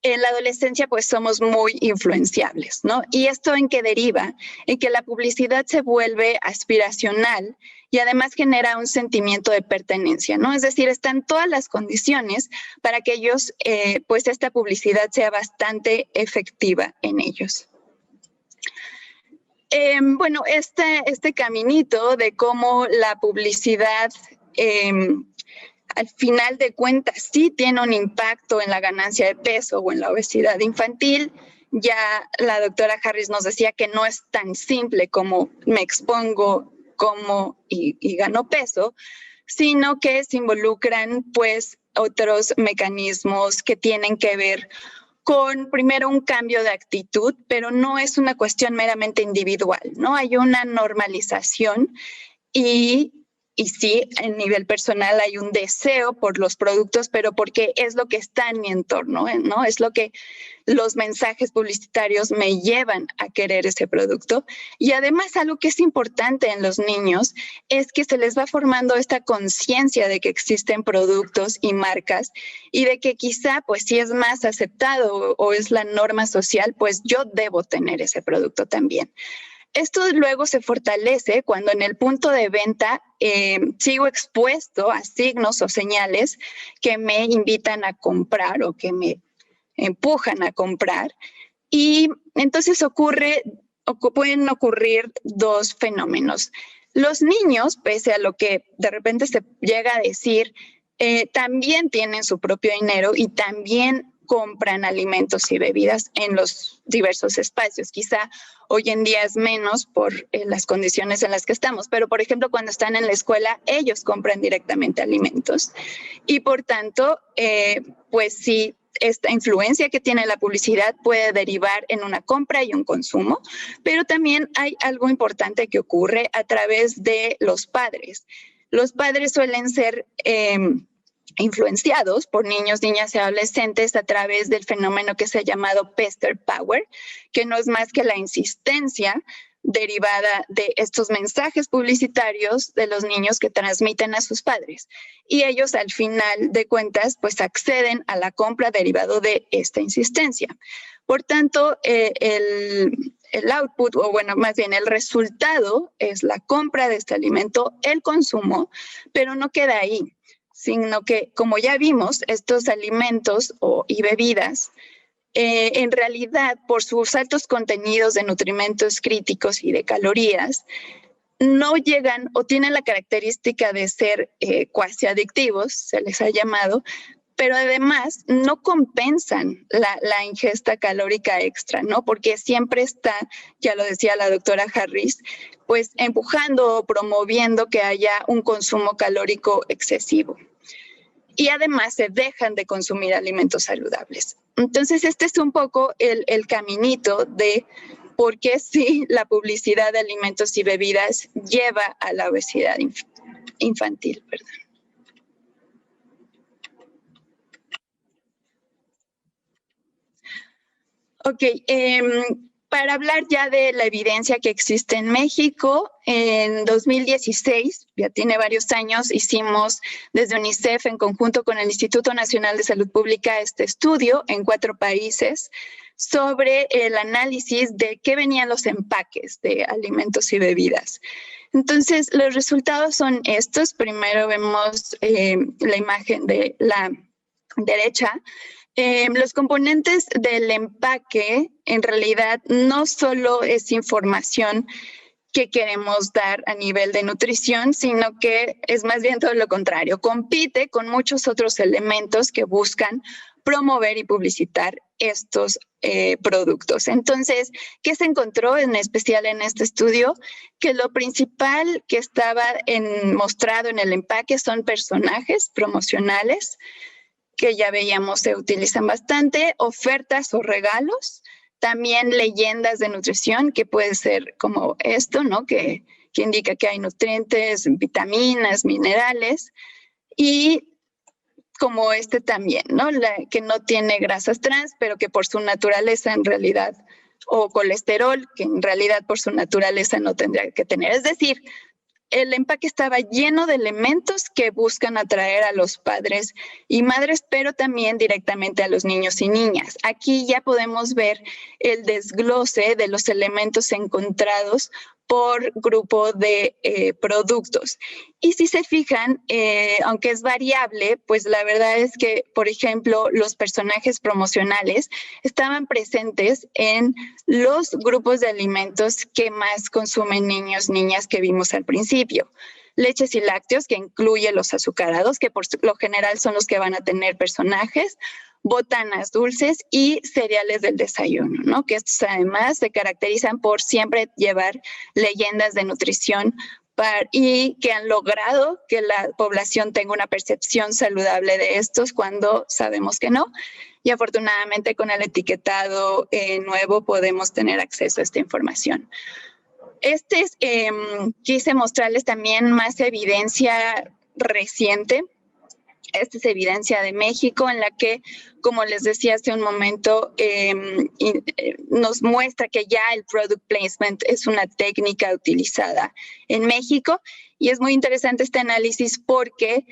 [SPEAKER 3] en la adolescencia pues somos muy influenciables, ¿no? ¿Y esto en qué deriva? En que la publicidad se vuelve aspiracional y además genera un sentimiento de pertenencia, ¿no? Es decir, están todas las condiciones para que ellos, pues esta publicidad sea bastante efectiva en ellos. Este caminito de cómo la publicidad al final de cuentas sí tiene un impacto en la ganancia de peso o en la obesidad infantil, ya la doctora Harris nos decía que no es tan simple como me expongo, como y gano peso, sino que se involucran pues otros mecanismos que tienen que ver con primero un cambio de actitud, pero no es una cuestión meramente individual, ¿no? Hay una normalización y sí, a nivel personal hay un deseo por los productos, pero porque es lo que está en mi entorno, ¿no? Es lo que los mensajes publicitarios me llevan a querer ese producto. Y además algo que es importante en los niños es que se les va formando esta conciencia de que existen productos y marcas y de que quizá, pues si es más aceptado o es la norma social, pues yo debo tener ese producto también. Esto luego se fortalece cuando en el punto de venta sigo expuesto a signos o señales que me invitan a comprar o que me empujan a comprar. Y entonces pueden ocurrir dos fenómenos. Los niños, pese a lo que de repente se llega a decir, también tienen su propio dinero y también compran alimentos y bebidas en los diversos espacios. Quizá hoy en día es menos por las condiciones en las que estamos, pero por ejemplo cuando están en la escuela ellos compran directamente alimentos y por tanto pues sí, esta influencia que tiene la publicidad puede derivar en una compra y un consumo, pero también hay algo importante que ocurre a través de los padres. Los padres suelen ser influenciados por niños, niñas y adolescentes a través del fenómeno que se ha llamado Pester Power, que no es más que la insistencia derivada de estos mensajes publicitarios de los niños que transmiten a sus padres. Y ellos al final de cuentas pues acceden a la compra derivado de esta insistencia. Por tanto, el output, o bueno, más bien el resultado es la compra de este alimento, el consumo, pero no queda ahí, sino que, como ya vimos, estos alimentos y bebidas, en realidad, por sus altos contenidos de nutrimentos críticos y de calorías, no llegan o tienen la característica de ser cuasi adictivos, se les ha llamado, pero además no compensan la ingesta calórica extra, ¿no? Porque siempre está, ya lo decía la doctora Harris, pues empujando o promoviendo que haya un consumo calórico excesivo. Y además se dejan de consumir alimentos saludables. Entonces, este es un poco el caminito de por qué sí la publicidad de alimentos y bebidas lleva a la obesidad infantil. Perdón. Ok, para hablar ya de la evidencia que existe en México, en 2016, ya tiene varios años, hicimos desde UNICEF en conjunto con el Instituto Nacional de Salud Pública este estudio en 4 países sobre el análisis de qué venían los empaques de alimentos y bebidas. Entonces, los resultados son estos. Primero vemos la imagen de la derecha. Los componentes del empaque en realidad no solo es información que queremos dar a nivel de nutrición, sino que es más bien todo lo contrario. Compite con muchos otros elementos que buscan promover y publicitar estos productos. Entonces, ¿qué se encontró en especial en este estudio? Que lo principal que estaba mostrado en el empaque son personajes promocionales, que ya veíamos se utilizan bastante, ofertas o regalos, también leyendas de nutrición, que puede ser como esto, ¿no? Que indica que hay nutrientes, vitaminas, minerales, y como este también, ¿no? Que no tiene grasas trans, pero que por su naturaleza en realidad, o colesterol, que en realidad por su naturaleza no tendría que tener. Es decir, el empaque estaba lleno de elementos que buscan atraer a los padres y madres, pero también directamente a los niños y niñas. Aquí ya podemos ver el desglose de los elementos encontrados por grupo de productos. Y si se fijan, aunque es variable, pues la verdad es que, por ejemplo, los personajes promocionales estaban presentes en los grupos de alimentos que más consumen niños, niñas que vimos al principio. Leches y lácteos, que incluye los azucarados, que por lo general son los que van a tener personajes, botanas dulces y cereales del desayuno, ¿no? Que estos además se caracterizan por siempre llevar leyendas de nutrición y que han logrado que la población tenga una percepción saludable de estos cuando sabemos que no. Y afortunadamente con el etiquetado nuevo podemos tener acceso a esta información. Quise mostrarles también más evidencia reciente. Esta es evidencia de México en la que, como les decía hace un momento, nos muestra que ya el product placement es una técnica utilizada en México y es muy interesante este análisis porque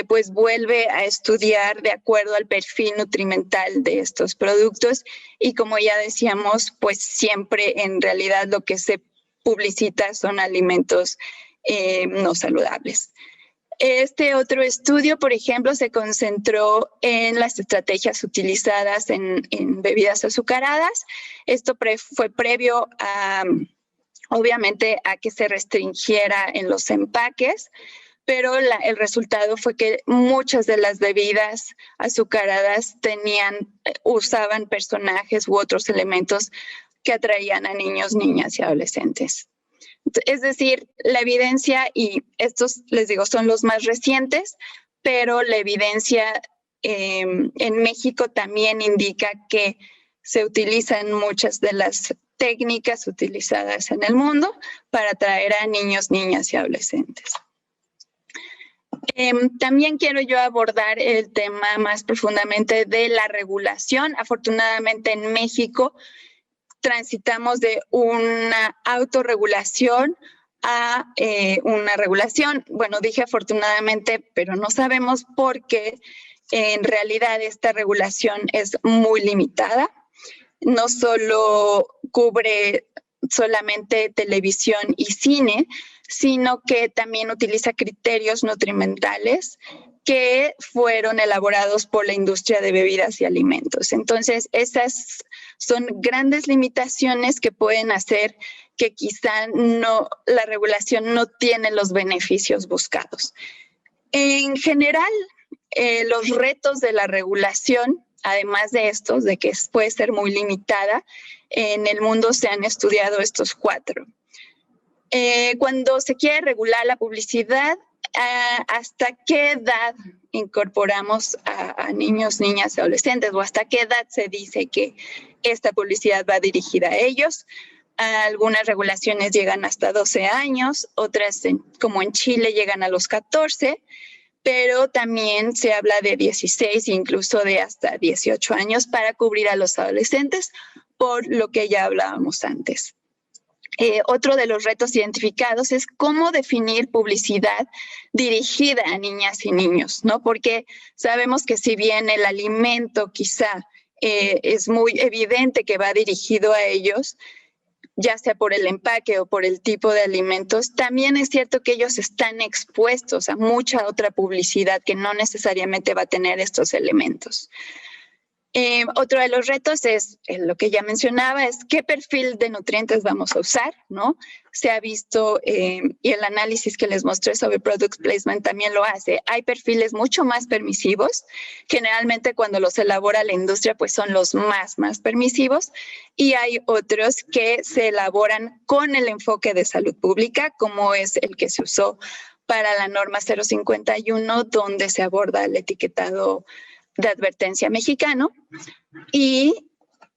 [SPEAKER 3] pues vuelve a estudiar de acuerdo al perfil nutrimental de estos productos y como ya decíamos, pues siempre en realidad lo que se publicita son alimentos no saludables. Este otro estudio, por ejemplo, se concentró en las estrategias utilizadas en bebidas azucaradas. Esto fue previo a, obviamente, a que se restringiera en los empaques, pero el resultado fue que muchas de las bebidas azucaradas usaban personajes u otros elementos que atraían a niños, niñas y adolescentes. Es decir, la evidencia, y estos les digo son los más recientes, pero la evidencia en México también indica que se utilizan muchas de las técnicas utilizadas en el mundo para atraer a niños, niñas y adolescentes. También quiero yo abordar el tema más profundamente de la regulación. Afortunadamente en México transitamos de una autorregulación a una regulación. Bueno, dije afortunadamente, pero no sabemos por qué en realidad esta regulación es muy limitada. No solo cubre solamente televisión y cine, sino que también utiliza criterios nutrimentales que fueron elaborados por la industria de bebidas y alimentos. Entonces, esas son grandes limitaciones que pueden hacer que quizá la regulación no tiene los beneficios buscados. En general, los retos de la regulación, además de estos, de que puede ser muy limitada, en el mundo se han estudiado estos 4. Cuando se quiere regular la publicidad, ¿hasta qué edad incorporamos a niños, niñas y adolescentes? ¿O hasta qué edad se dice que esta publicidad va dirigida a ellos? Algunas regulaciones llegan hasta 12 años, otras, como en Chile, llegan a los 14, pero también se habla de 16, incluso de hasta 18 años para cubrir a los adolescentes, por lo que ya hablábamos antes. Otro de los retos identificados es cómo definir publicidad dirigida a niñas y niños, ¿no? Porque sabemos que si bien el alimento quizá es muy evidente que va dirigido a ellos, ya sea por el empaque o por el tipo de alimentos, también es cierto que ellos están expuestos a mucha otra publicidad que no necesariamente va a tener estos elementos. Otro de los retos es lo que ya mencionaba, es qué perfil de nutrientes vamos a usar, ¿no? Se ha visto, y el análisis que les mostré sobre product placement también lo hace. Hay perfiles mucho más permisivos, generalmente cuando los elabora la industria pues son los más permisivos, y hay otros que se elaboran con el enfoque de salud pública, como es el que se usó para la norma 051, donde se aborda el etiquetado de advertencia mexicano. Y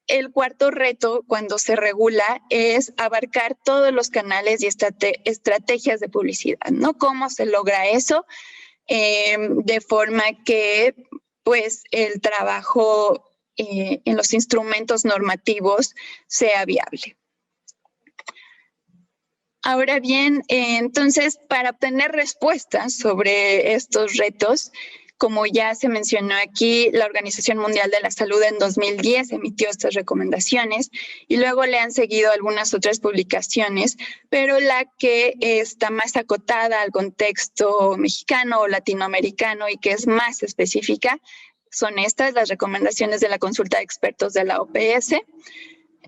[SPEAKER 3] el cuarto reto cuando se regula es abarcar todos los canales y estrategias de publicidad, ¿no? ¿Cómo se logra eso? De forma que pues el trabajo en los instrumentos normativos sea viable. Ahora bien, entonces, para obtener respuestas sobre estos retos, como ya se mencionó aquí, la Organización Mundial de la Salud en 2010 emitió estas recomendaciones y luego le han seguido algunas otras publicaciones, pero la que está más acotada al contexto mexicano o latinoamericano y que es más específica son estas, las recomendaciones de la consulta de expertos de la OPS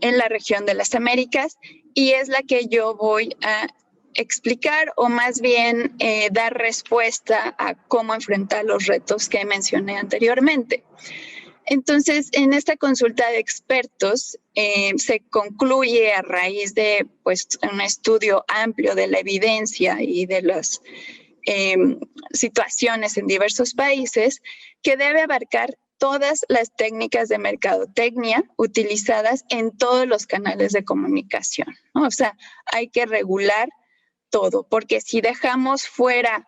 [SPEAKER 3] en la región de las Américas, y es la que yo voy a explicar o más bien dar respuesta a cómo enfrentar los retos que mencioné anteriormente. Entonces, en esta consulta de expertos se concluye a raíz de pues, un estudio amplio de la evidencia y de las situaciones en diversos países que debe abarcar todas las técnicas de mercadotecnia utilizadas en todos los canales de comunicación, ¿no? O sea, hay que regular todo, porque si dejamos fuera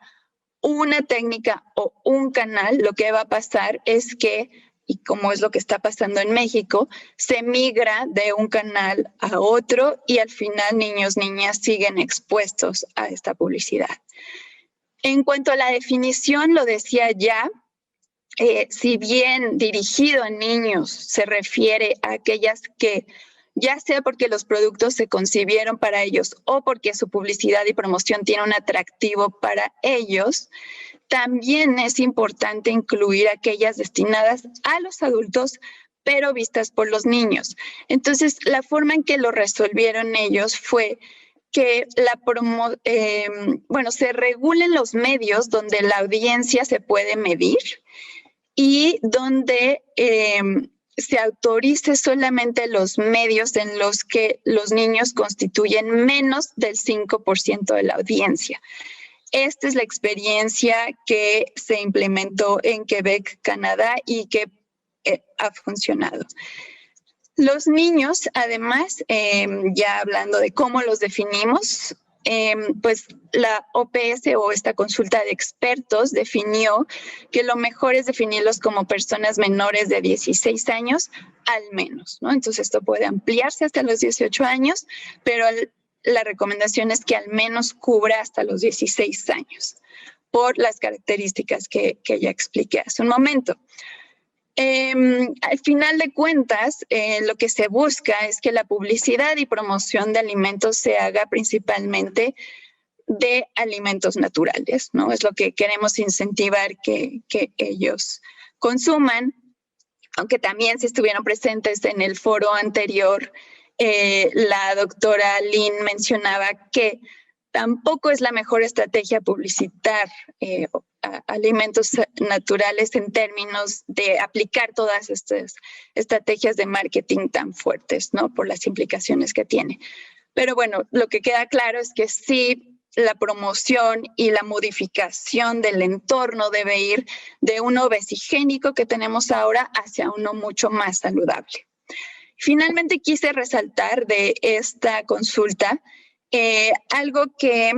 [SPEAKER 3] una técnica o un canal, lo que va a pasar es que, y como es lo que está pasando en México, se migra de un canal a otro y al final niños, niñas siguen expuestos a esta publicidad. En cuanto a la definición, lo decía ya, si bien dirigido a niños se refiere a aquellas que, ya sea porque los productos se concibieron para ellos o porque su publicidad y promoción tiene un atractivo para ellos, también es importante incluir aquellas destinadas a los adultos, pero vistas por los niños. Entonces, la forma en que lo resolvieron ellos fue que se regulen los medios donde la audiencia se puede medir y donde se autorice solamente los medios en los que los niños constituyen menos del 5% de la audiencia. Esta es la experiencia que se implementó en Quebec, Canadá, y que ha funcionado. Los niños, además, ya hablando de cómo los definimos, pues la OPS o esta consulta de expertos definió que lo mejor es definirlos como personas menores de 16 años al menos, ¿no? Entonces esto puede ampliarse hasta los 18 años, pero la recomendación es que al menos cubra hasta los 16 años por las características que ya expliqué hace un momento. Al final de cuentas, lo que se busca es que la publicidad y promoción de alimentos se haga principalmente de alimentos naturales, ¿no? Es lo que queremos incentivar que ellos consuman, aunque también si estuvieron presentes en el foro anterior, la doctora Lynn mencionaba que tampoco es la mejor estrategia publicitar alimentos naturales en términos de aplicar todas estas estrategias de marketing tan fuertes, ¿no? Por las implicaciones que tiene. Pero bueno, lo que queda claro es que sí, la promoción y la modificación del entorno debe ir de uno obesigénico que tenemos ahora hacia uno mucho más saludable. Finalmente quise resaltar de esta consulta algo que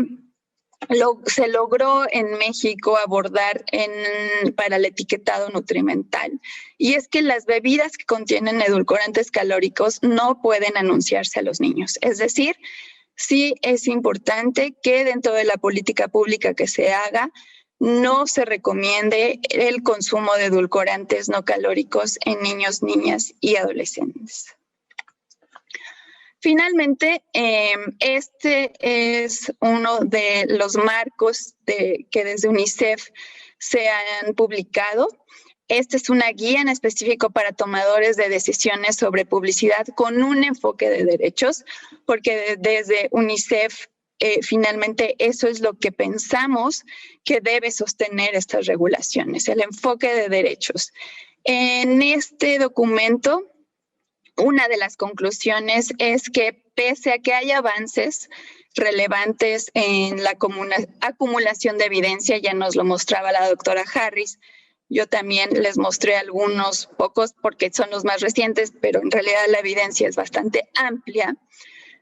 [SPEAKER 3] se logró en México abordar para el etiquetado nutrimental, y es que las bebidas que contienen edulcorantes calóricos no pueden anunciarse a los niños. Es decir, sí es importante que dentro de la política pública que se haga no se recomiende el consumo de edulcorantes no calóricos en niños, niñas y adolescentes. Finalmente, este es uno de los marcos que desde UNICEF se han publicado. Esta es una guía en específico para tomadores de decisiones sobre publicidad con un enfoque de derechos, porque desde UNICEF finalmente eso es lo que pensamos que debe sostener estas regulaciones, el enfoque de derechos. En este documento, una de las conclusiones es que pese a que hay avances relevantes en la acumulación de evidencia, ya nos lo mostraba la doctora Harris, yo también les mostré algunos pocos porque son los más recientes, pero en realidad la evidencia es bastante amplia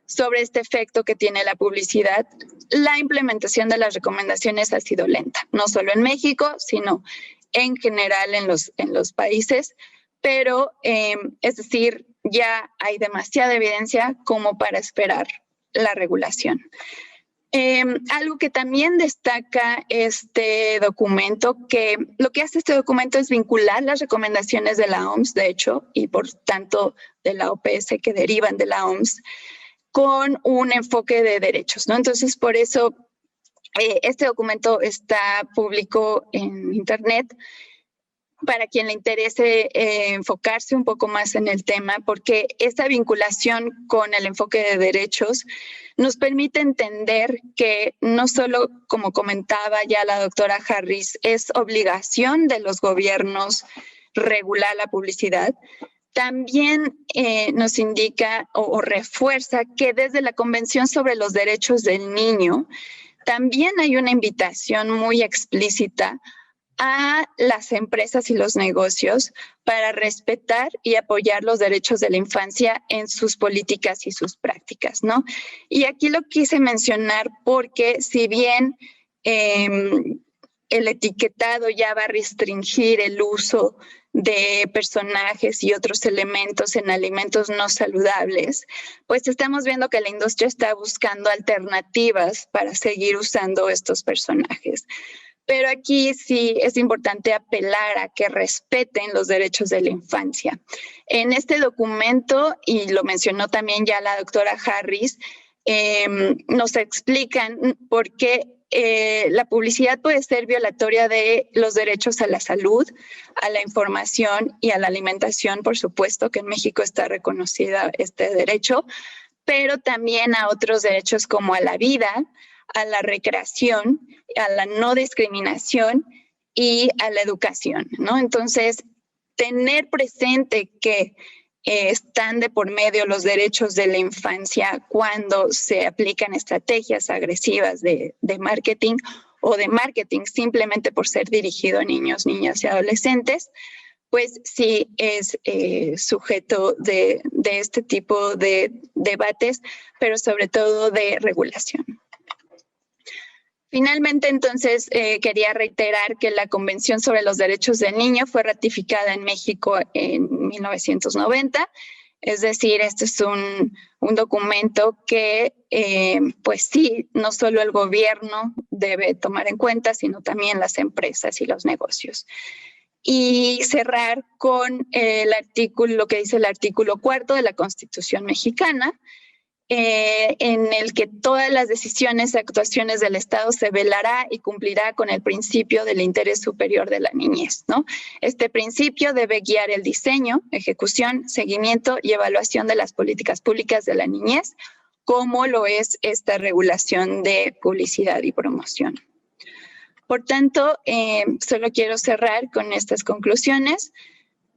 [SPEAKER 3] sobre este efecto que tiene la publicidad. La implementación de las recomendaciones ha sido lenta, no solo en México, sino en general en los países, pero es decir, ya hay demasiada evidencia como para esperar la regulación. Algo que también destaca este documento, que lo que hace este documento es vincular las recomendaciones de la OMS, de hecho, y por tanto de la OPS que derivan de la OMS, con un enfoque de derechos, ¿no? Entonces, por eso este documento está público en Internet, para quien le interese enfocarse un poco más en el tema, porque esta vinculación con el enfoque de derechos nos permite entender que no solo, como comentaba ya la doctora Harris, es obligación de los gobiernos regular la publicidad, también nos indica o refuerza que desde la Convención sobre los Derechos del Niño también hay una invitación muy explícita a las empresas y los negocios para respetar y apoyar los derechos de la infancia en sus políticas y sus prácticas, ¿no? Y aquí lo quise mencionar porque si bien el etiquetado ya va a restringir el uso de personajes y otros elementos en alimentos no saludables, pues estamos viendo que la industria está buscando alternativas para seguir usando estos personajes. Pero aquí sí es importante apelar a que respeten los derechos de la infancia. En este documento, y lo mencionó también ya la doctora Harris, nos explican por qué la publicidad puede ser violatoria de los derechos a la salud, a la información y a la alimentación, por supuesto que en México está reconocida este derecho, pero también a otros derechos como a la vida, a la recreación, a la no discriminación y a la educación, ¿no? Entonces, tener presente que están de por medio los derechos de la infancia cuando se aplican estrategias agresivas de marketing o de marketing simplemente por ser dirigido a niños, niñas y adolescentes, pues sí es sujeto de este tipo de debates, pero sobre todo de regulación. Finalmente, entonces, quería reiterar que la Convención sobre los Derechos del Niño fue ratificada en México en 1990. Es decir, este es un documento que, pues sí, no solo el gobierno debe tomar en cuenta, sino también las empresas y los negocios. Y cerrar con lo que dice el artículo 4 de la Constitución mexicana, en el que todas las decisiones y actuaciones del Estado se velará y cumplirá con el principio del interés superior de la niñez, ¿no? Este principio debe guiar el diseño, ejecución, seguimiento y evaluación de las políticas públicas de la niñez, como lo es esta regulación de publicidad y promoción. Por tanto, solo quiero cerrar con estas conclusiones.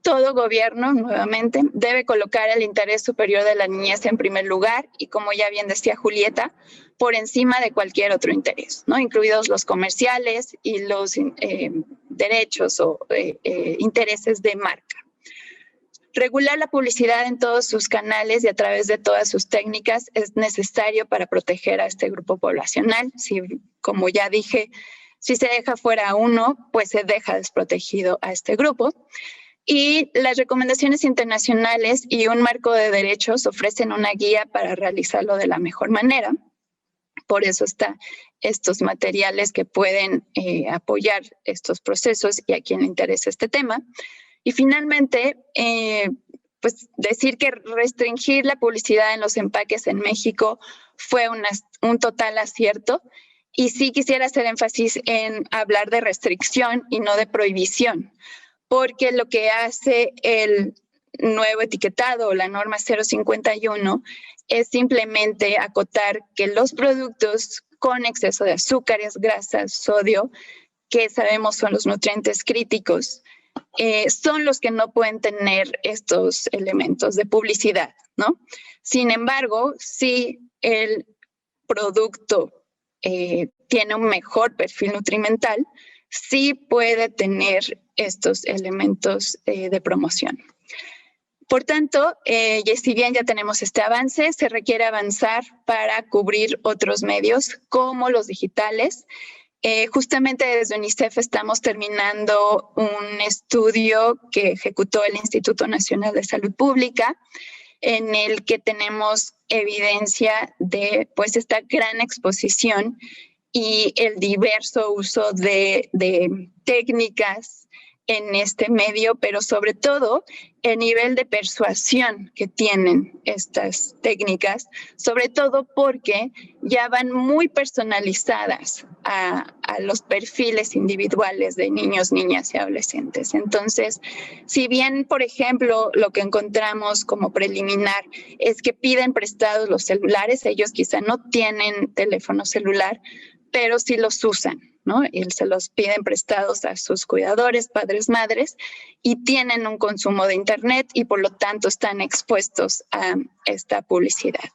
[SPEAKER 3] Todo gobierno, nuevamente, debe colocar el interés superior de la niñez en primer lugar y, como ya bien decía Julieta, por encima de cualquier otro interés, ¿no? Incluidos los comerciales y los derechos o intereses de marca. Regular la publicidad en todos sus canales y a través de todas sus técnicas es necesario para proteger a este grupo poblacional. Si, como ya dije, si se deja fuera a uno, pues se deja desprotegido a este grupo. Y las recomendaciones internacionales y un marco de derechos ofrecen una guía para realizarlo de la mejor manera. Por eso están estos materiales que pueden apoyar estos procesos y a quien le interesa este tema. Y finalmente, pues decir que restringir la publicidad en los empaques en México fue un total acierto. Y sí quisiera hacer énfasis en hablar de restricción y no de prohibición, porque lo que hace el nuevo etiquetado o la norma 051 es simplemente acotar que los productos con exceso de azúcares, grasas, sodio, que sabemos son los nutrientes críticos, son los que no pueden tener estos elementos de publicidad, ¿no? Sin embargo, si el producto tiene un mejor perfil nutrimental, sí puede tener estos elementos de promoción. Por tanto, si bien ya tenemos este avance, se requiere avanzar para cubrir otros medios como los digitales. Justamente desde UNICEF estamos terminando un estudio que ejecutó el Instituto Nacional de Salud Pública, en el que tenemos evidencia de pues, esta gran exposición y el diverso uso de técnicas en este medio, pero sobre todo el nivel de persuasión que tienen estas técnicas, sobre todo porque ya van muy personalizadas a los perfiles individuales de niños, niñas y adolescentes. Entonces, si bien, por ejemplo, lo que encontramos como preliminar es que piden prestados los celulares, ellos quizá no tienen teléfono celular, pero sí los usan, ¿no? Y se los piden prestados a sus cuidadores, padres, madres, y tienen un consumo de Internet y por lo tanto están expuestos a esta publicidad.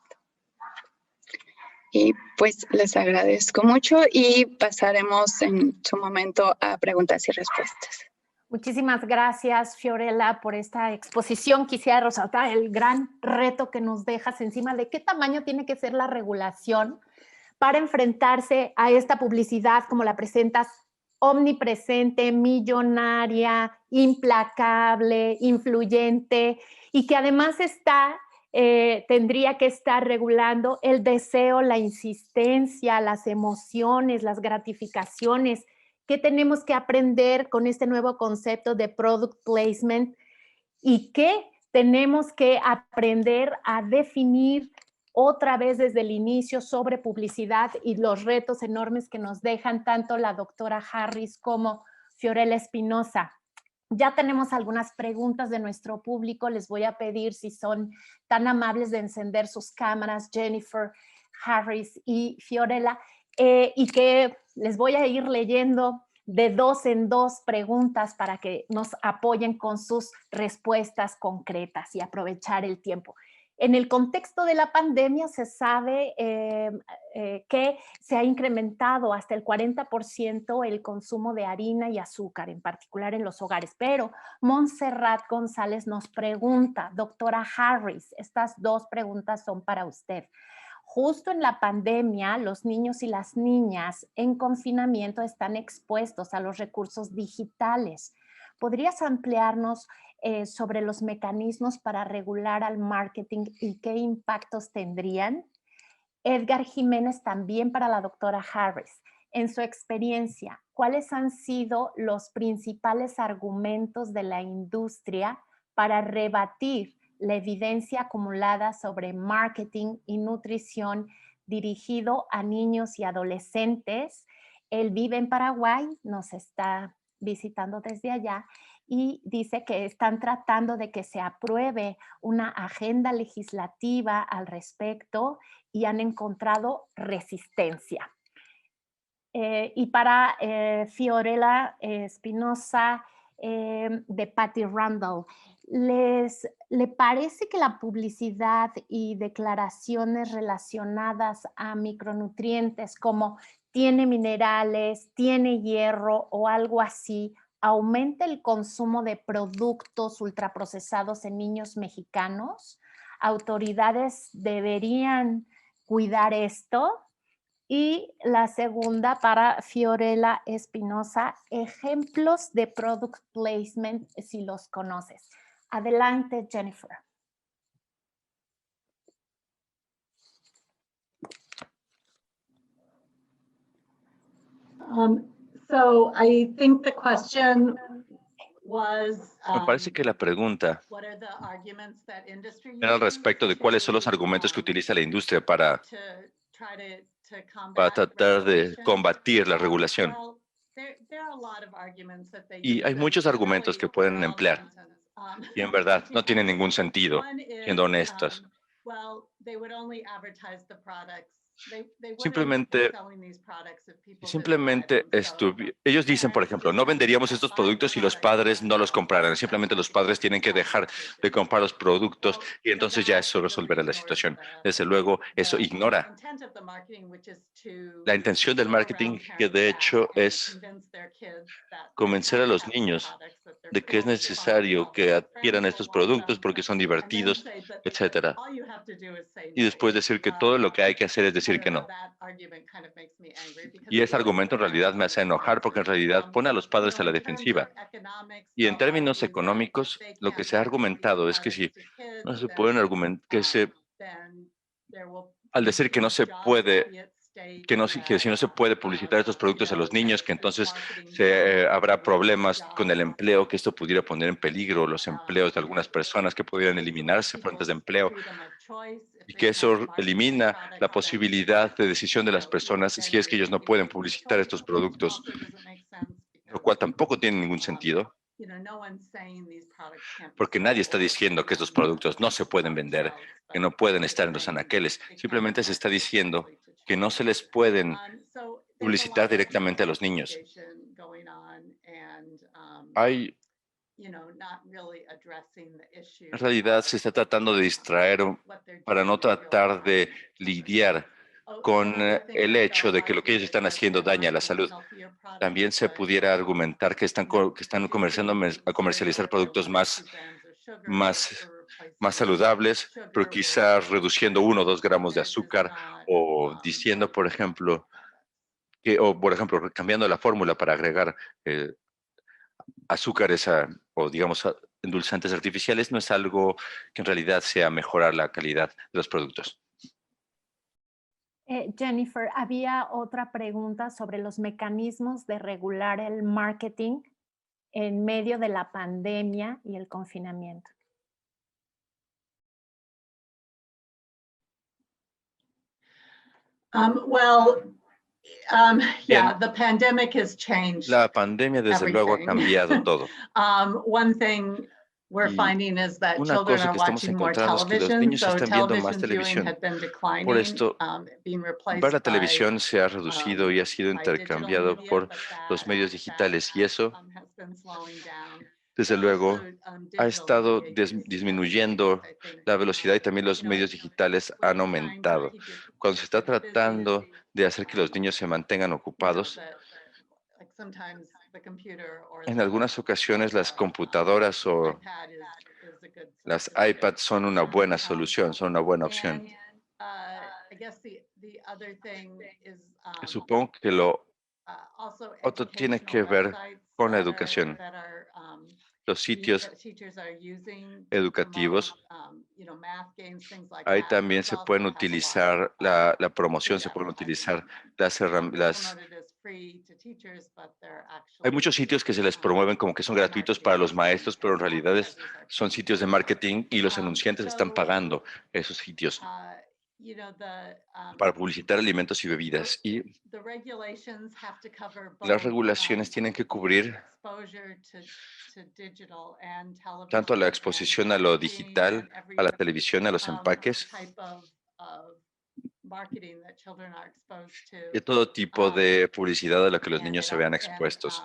[SPEAKER 3] Y pues les agradezco mucho y pasaremos en su momento a preguntas y respuestas.
[SPEAKER 1] Muchísimas gracias, Fiorella, por esta exposición. Quisiera resaltar el gran reto que nos dejas encima de qué tamaño tiene que ser la regulación para enfrentarse a esta publicidad como la presentas, omnipresente, millonaria, implacable, influyente, y que además tendría que estar regulando el deseo, la insistencia, las emociones, las gratificaciones. ¿Qué tenemos que aprender con este nuevo concepto de product placement? ¿Y qué tenemos que aprender a definir otra vez desde el inicio sobre publicidad y los retos enormes que nos dejan tanto la doctora Harris como Fiorella Espinosa? Ya tenemos algunas preguntas de nuestro público. Les voy a pedir si son tan amables de encender sus cámaras, Jennifer, Harris y Fiorella, y que les voy a ir leyendo de 2 en 2 preguntas para que nos apoyen con sus respuestas concretas y aprovechar el tiempo. En el contexto de la pandemia se sabe que se ha incrementado hasta el 40% el consumo de harina y azúcar, en particular en los hogares. Pero Montserrat González nos pregunta, doctora Harris, estas 2 preguntas son para usted. Justo en la pandemia, los niños y las niñas en confinamiento están expuestos a los recursos digitales. ¿Podrías ampliarnos sobre los mecanismos para regular al marketing y qué impactos tendrían? Edgar Jiménez, también para la doctora Harris. En su experiencia, ¿cuáles han sido los principales argumentos de la industria para rebatir la evidencia acumulada sobre marketing y nutrición dirigido a niños y adolescentes? Él vive en Paraguay, nos está visitando desde allá y dice que están tratando de que se apruebe una agenda legislativa al respecto y han encontrado resistencia. Y para Fiorella Espinosa, de Patty Randall, ¿le parece que la publicidad y declaraciones relacionadas a micronutrientes como tiene minerales, tiene hierro o algo así, aumenta el consumo de productos ultraprocesados en niños mexicanos? ¿Autoridades deberían cuidar esto? Y la segunda para Fiorella Espinosa, ejemplos de product placement si los conoces. Adelante, Jennifer.
[SPEAKER 4] So I think the question was,
[SPEAKER 2] Me parece que la pregunta era al respecto de cuáles son los argumentos que utiliza la industria para tratar de combatir la regulación. Y hay muchos argumentos que pueden emplear y en verdad no tienen ningún sentido, siendo honestos. Simplemente ellos dicen, por ejemplo, no venderíamos estos productos si los padres no los compraran. Simplemente los padres tienen que dejar de comprar los productos y entonces ya eso resolverá la situación. Desde luego, eso ignora la intención del marketing, que de hecho es convencer a los niños de que es necesario que adquieran estos productos porque son divertidos, etcétera. Y después decir que todo lo que hay que hacer es decir que no. Y ese argumento en realidad me hace enojar porque en realidad pone a los padres a la defensiva. Y en términos económicos, lo que se ha argumentado es que si no se pueden argumentar, al decir que no se puede, que si no se puede publicitar estos productos a los niños, que entonces habrá problemas con el empleo, que esto pudiera poner en peligro los empleos de algunas personas, que pudieran eliminarse fuentes de empleo, y que eso elimina la posibilidad de decisión de las personas si es que ellos no pueden publicitar estos productos, lo cual tampoco tiene ningún sentido. Porque nadie está diciendo que estos productos no se pueden vender, que no pueden estar en los anaqueles. Simplemente se está diciendo que no se les pueden publicitar directamente a los niños. Hay, en realidad se está tratando de distraer para no tratar de lidiar con el hecho de que lo que ellos están haciendo daña a la salud. También se pudiera argumentar que están comenzando a comercializar productos más saludables, pero quizás reduciendo 1 o 2 gramos de azúcar o diciendo, por ejemplo, cambiando la fórmula para agregar azúcares o digamos endulzantes artificiales, no es algo que en realidad sea mejorar la calidad de los productos.
[SPEAKER 1] Jennifer, había otra pregunta sobre los mecanismos de regular el marketing en medio de la pandemia y el confinamiento.
[SPEAKER 4] The pandemic has changed.
[SPEAKER 2] La pandemia desde luego ha cambiado todo.
[SPEAKER 4] One thing we're finding is that
[SPEAKER 2] Una
[SPEAKER 4] children
[SPEAKER 2] cosa
[SPEAKER 4] are
[SPEAKER 2] que estamos
[SPEAKER 4] watching more
[SPEAKER 2] encontrando es que los
[SPEAKER 4] television,
[SPEAKER 2] niños
[SPEAKER 4] so
[SPEAKER 2] están viendo más
[SPEAKER 4] television viewing
[SPEAKER 2] televisión.
[SPEAKER 4] had been declining,
[SPEAKER 2] Por esto,
[SPEAKER 4] being replaced
[SPEAKER 2] ver la
[SPEAKER 4] by,
[SPEAKER 2] televisión se ha reducido y ha sido
[SPEAKER 4] by digital
[SPEAKER 2] intercambiado
[SPEAKER 4] media,
[SPEAKER 2] por
[SPEAKER 4] but
[SPEAKER 2] los medios digitales y eso,
[SPEAKER 4] has been slowing down.
[SPEAKER 2] desde luego,
[SPEAKER 4] Also,
[SPEAKER 2] ha
[SPEAKER 4] digital
[SPEAKER 2] estado
[SPEAKER 4] media use
[SPEAKER 2] disminuyendo
[SPEAKER 4] I think,
[SPEAKER 2] la velocidad y también los
[SPEAKER 4] you know,
[SPEAKER 2] medios digitales han
[SPEAKER 4] trying to
[SPEAKER 2] aumentado.
[SPEAKER 4] keep your
[SPEAKER 2] Cuando se está
[SPEAKER 4] kids busy,
[SPEAKER 2] tratando de hacer que los niños se mantengan
[SPEAKER 4] you know,
[SPEAKER 2] ocupados,
[SPEAKER 4] like sometimes the computer or
[SPEAKER 2] en algunas ocasiones las computadoras o
[SPEAKER 4] iPad is a good
[SPEAKER 2] las
[SPEAKER 4] substitute.
[SPEAKER 2] iPads son una buena solución, son una buena opción.
[SPEAKER 4] I guess the other thing is,
[SPEAKER 2] Supongo que lo
[SPEAKER 4] also
[SPEAKER 2] otro tiene que ver con la educación. Los sitios educativos, ahí también se pueden utilizar la promoción, se pueden utilizar hay muchos sitios que se les promueven como que son gratuitos para los maestros, pero en realidad son sitios de marketing y los anunciantes están pagando esos sitios para publicitar alimentos y bebidas. Y las regulaciones tienen que cubrir tanto la exposición a lo digital, a la televisión, a los empaques, y todo tipo de publicidad a la que los niños se vean expuestos.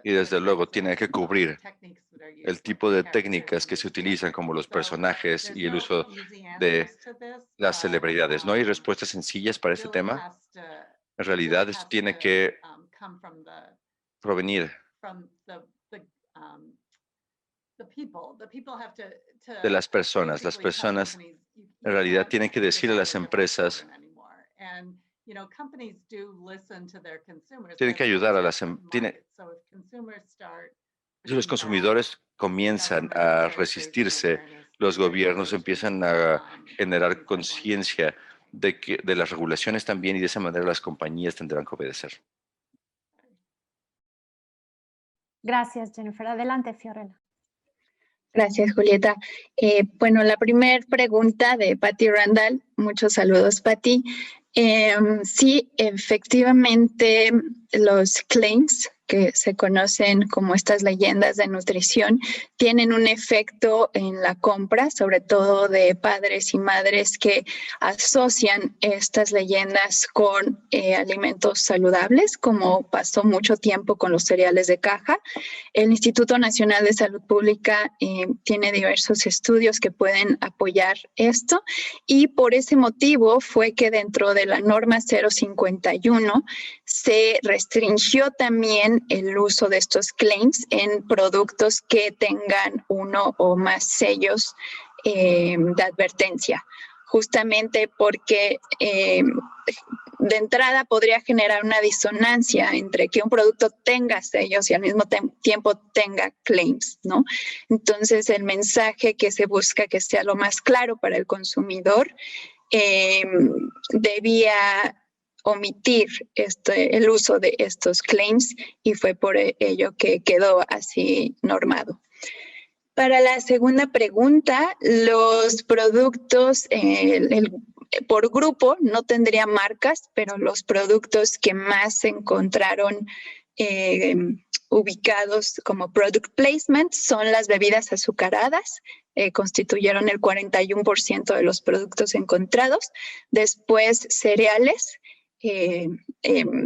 [SPEAKER 2] Y desde luego tiene que cubrir el tipo de técnicas que se utilizan, como los personajes y el uso de las celebridades. ¿No hay respuestas sencillas para este tema? En realidad, esto tiene que provenir de las personas. Las personas en realidad tienen que decir a las empresas, tienen que ayudar a las si los consumidores comienzan a resistirse, los gobiernos empiezan a generar conciencia de las regulaciones también, y de esa manera las compañías tendrán que obedecer.
[SPEAKER 1] Gracias, Jennifer. Adelante, Fiorella.
[SPEAKER 3] Gracias, Julieta. Bueno, la primera pregunta de Patty Randall. Muchos saludos, Patty. Sí, efectivamente, los claims, que se conocen como estas leyendas de nutrición, tienen un efecto en la compra, sobre todo de padres y madres que asocian estas leyendas con alimentos saludables, como pasó mucho tiempo con los cereales de caja. El Instituto Nacional de Salud Pública tiene diversos estudios que pueden apoyar esto, y por ese motivo fue que dentro de la norma 051 se restringió también el uso de estos claims en productos que tengan uno o más sellos de advertencia, justamente porque de entrada podría generar una disonancia entre que un producto tenga sellos y al mismo tiempo tenga claims, ¿no? Entonces, el mensaje que se busca que sea lo más claro para el consumidor debía omitir el uso de estos claims, y fue por ello que quedó así normado. Para la segunda pregunta, los productos por grupo no tendría marcas, pero los productos que más se encontraron ubicados como product placement son las bebidas azucaradas, constituyeron el 41% de los productos encontrados. Después, cereales,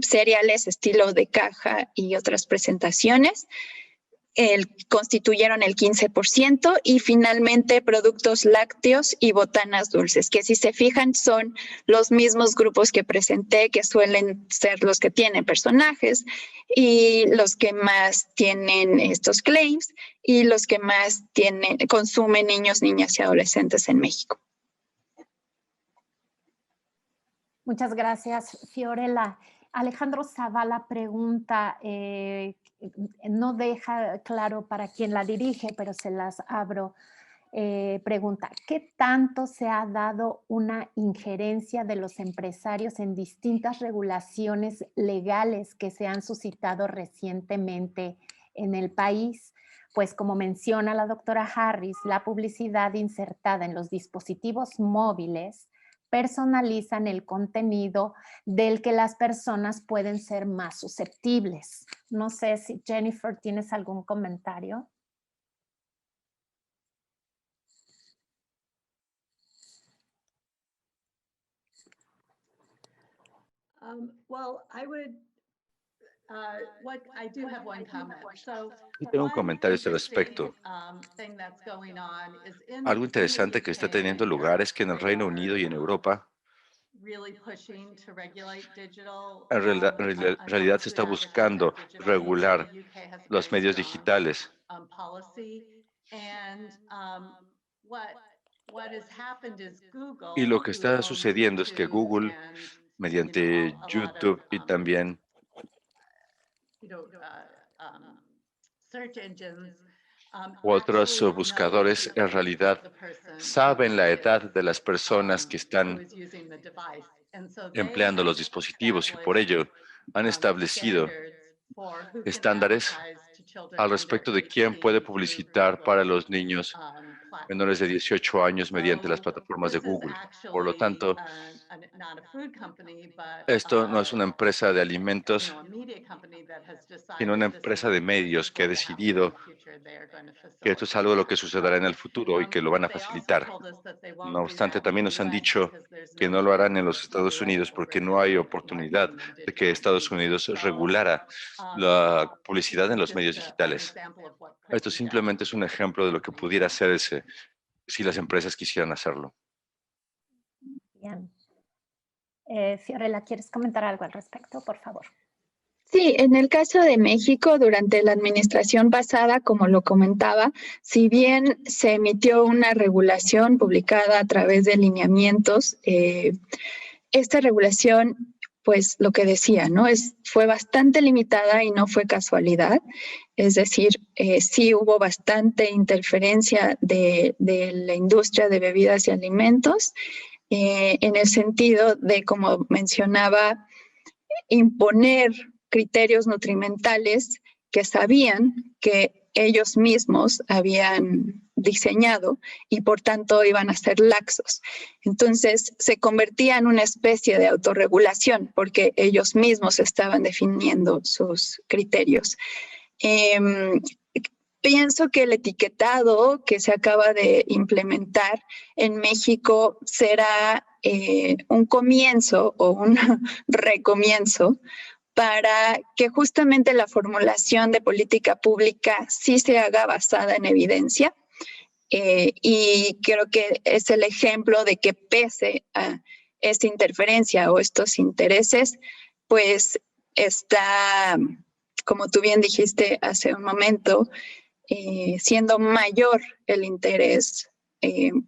[SPEAKER 3] cereales estilo de caja y otras presentaciones. Constituyeron el 15% y finalmente productos lácteos y botanas dulces, que si se fijan son los mismos grupos que presenté, que suelen ser los que tienen personajes y los que más tienen estos claims y los que más consumen niños, niñas y adolescentes en México.
[SPEAKER 1] Muchas gracias, Fiorella. Alejandro Zavala pregunta, no deja claro para quién la dirige, pero se las abro. Pregunta, ¿qué tanto se ha dado una injerencia de los empresarios en distintas regulaciones legales que se han suscitado recientemente en el país? Pues como menciona la doctora Harris, la publicidad insertada en los dispositivos móviles personalizan el contenido del que las personas pueden ser más susceptibles. No sé si Jennifer, ¿tienes algún comentario?
[SPEAKER 4] Well, I would, I do have one comment. So,
[SPEAKER 2] Y tengo un comentario a este respecto. Algo interesante que está teniendo lugar es que en el Reino Unido y en Europa, en realidad se está buscando regular los medios digitales. Y lo que está sucediendo es que Google, mediante YouTube y también u otros buscadores, en realidad saben la edad de las personas que están empleando los dispositivos y por ello han establecido estándares al respecto de quién puede publicitar para los niños menores de 18 años mediante las plataformas de Google. Por lo tanto, esto no es una empresa de alimentos, sino una empresa de medios que ha decidido que esto es algo de lo que sucederá en el futuro y que lo van a facilitar. No obstante, también nos han dicho que no lo harán en los Estados Unidos porque no hay oportunidad de que Estados Unidos regulara la publicidad en los medios digitales. Esto simplemente es un ejemplo de lo que pudiera hacerse si las empresas quisieran hacerlo.
[SPEAKER 1] Bien. Fiorella, ¿quieres comentar algo al respecto, por favor?
[SPEAKER 3] Sí, en el caso de México, durante la administración pasada, como lo comentaba, si bien se emitió una regulación publicada a través de lineamientos, esta regulación, pues lo que decía, ¿no? Fue bastante limitada y no fue casualidad. Es decir, sí hubo bastante interferencia de la industria de bebidas y alimentos, en el sentido de, como mencionaba, imponer criterios nutrimentales que sabían que ellos mismos habían diseñado y por tanto iban a ser laxos. Entonces se convertía en una especie de autorregulación porque ellos mismos estaban definiendo sus criterios. Pienso que el etiquetado que se acaba de implementar en México será un comienzo o un recomienzo para que justamente la formulación de política pública sí se haga basada en evidencia. Y creo que es el ejemplo de que pese a esta interferencia o estos intereses, pues está, como tú bien dijiste hace un momento, siendo mayor el interés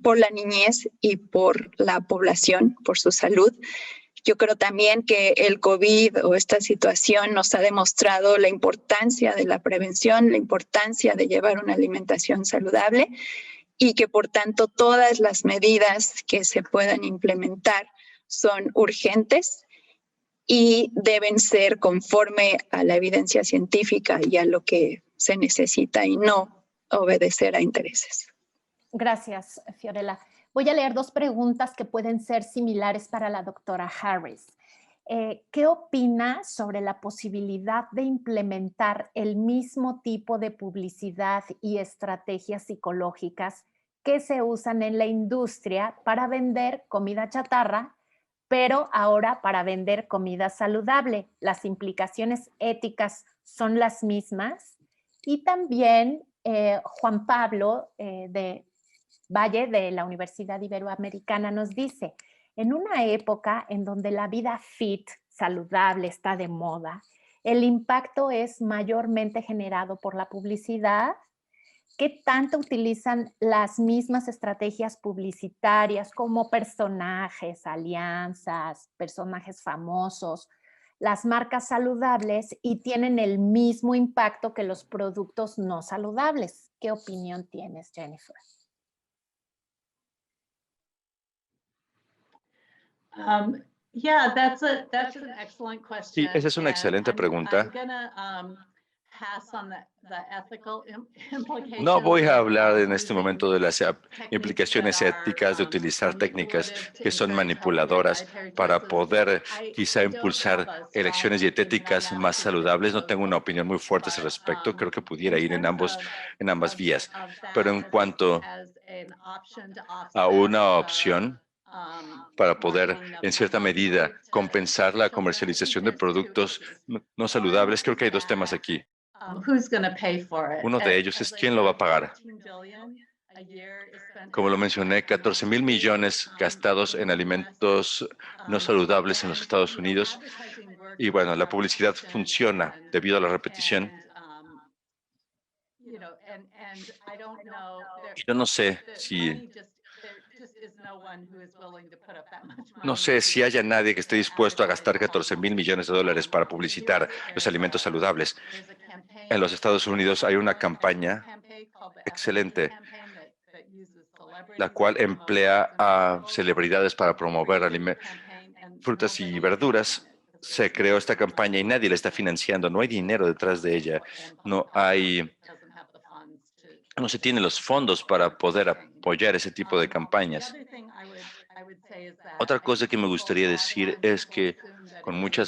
[SPEAKER 3] por la niñez y por la población, por su salud. Yo creo también que el COVID o esta situación nos ha demostrado la importancia de la prevención, la importancia de llevar una alimentación saludable y que por tanto todas las medidas que se puedan implementar son urgentes y deben ser conforme a la evidencia científica y a lo que se necesita y no obedecer a intereses.
[SPEAKER 1] Gracias, Fiorella. Voy a leer dos preguntas que pueden ser similares para la doctora Harris. ¿Qué opina sobre la posibilidad de implementar el mismo tipo de publicidad y estrategias psicológicas que se usan en la industria para vender comida chatarra, pero ahora para vender comida saludable. ¿Las implicaciones éticas son las mismas? Y también Juan Pablo de Valle de la Universidad Iberoamericana nos dice, en una época en donde la vida fit, saludable, está de moda, el impacto es mayormente generado por la publicidad. ¿Qué tanto utilizan las mismas estrategias publicitarias como personajes, alianzas, personajes famosos, las marcas saludables y tienen el mismo impacto que los productos no saludables? ¿Qué opinión tienes, Jennifer?
[SPEAKER 4] Yeah, that's an excellent question.
[SPEAKER 2] Sí, esa es una excelente pregunta. No voy a hablar en este momento de las implicaciones éticas de utilizar técnicas que son manipuladoras para poder quizá impulsar elecciones dietéticas más saludables. No tengo una opinión muy fuerte a ese respecto. Creo que pudiera ir en ambas vías. Pero en cuanto a una opción para poder, en cierta medida, compensar la comercialización de productos no saludables, creo que hay dos temas aquí. Uno de ellos es quién lo va a pagar. Como lo mencioné, 14,000 millones gastados en alimentos no saludables en los Estados Unidos. Y bueno, la publicidad funciona debido a la repetición. Yo no sé si haya nadie que esté dispuesto a gastar 14,000 millones de dólares para publicitar los alimentos saludables. En los Estados Unidos hay una campaña excelente, la cual emplea a celebridades para promover frutas y verduras. Se creó esta campaña y nadie la está financiando. No hay dinero detrás de ella. No se tienen los fondos para poder apoyar ese tipo de campañas. Otra cosa que me gustaría decir es que con mucha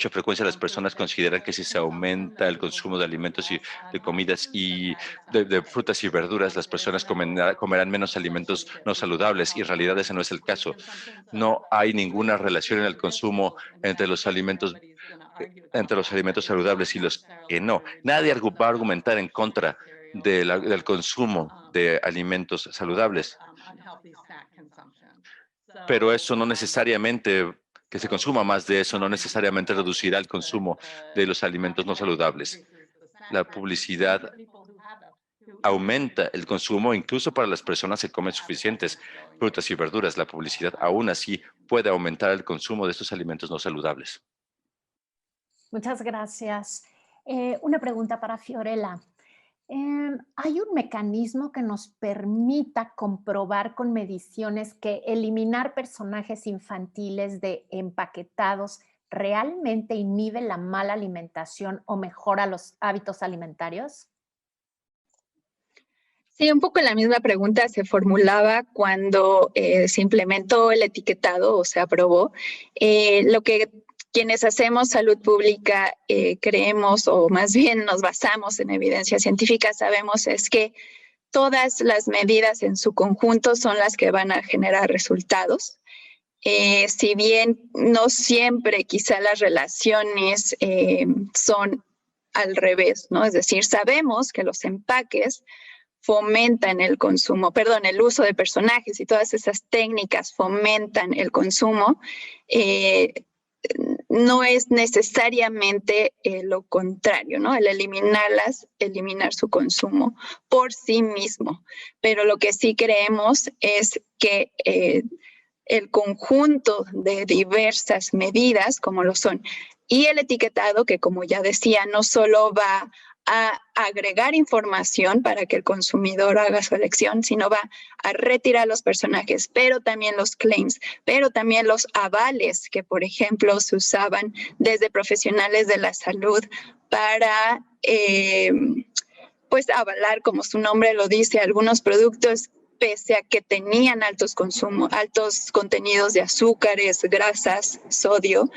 [SPEAKER 2] frecuencia las personas consideran que si se aumenta el consumo de alimentos y de comidas y de frutas y verduras, las personas comerán menos alimentos no saludables, y en realidad ese no es el caso. No hay ninguna relación en el consumo entre los alimentos saludables y los que no. Nadie va a argumentar en contra del consumo de alimentos saludables. Pero eso no necesariamente, que se consuma más de eso, no necesariamente reducirá el consumo de los alimentos no saludables. La publicidad aumenta el consumo incluso para las personas que comen suficientes frutas y verduras. La publicidad aún así puede aumentar el consumo de estos alimentos no saludables.
[SPEAKER 1] Muchas gracias. Una pregunta para Fiorella. ¿Hay un mecanismo que nos permita comprobar con mediciones que eliminar personajes infantiles de empaquetados realmente inhibe la mala alimentación o mejora los hábitos alimentarios?
[SPEAKER 3] Sí, un poco la misma pregunta se formulaba cuando se implementó el etiquetado o se aprobó. Lo que quienes hacemos salud pública creemos, o más bien nos basamos en evidencia científica, sabemos es que todas las medidas en su conjunto son las que van a generar resultados. Si bien no siempre quizá las relaciones son al revés, ¿no? Es decir, sabemos que los empaques fomentan el uso de personajes y todas esas técnicas fomentan el consumo. No es necesariamente lo contrario, ¿no? El eliminar su consumo por sí mismo. Pero lo que sí creemos es que el conjunto de diversas medidas, como lo son, y el etiquetado, que como ya decía, no solo va a agregar información para que el consumidor haga su elección, sino va a retirar los personajes, pero también los claims, pero también los avales que, por ejemplo, se usaban desde profesionales de la salud para pues avalar, como su nombre lo dice, algunos productos pese a que tenían altos contenidos de azúcares, grasas, sodio.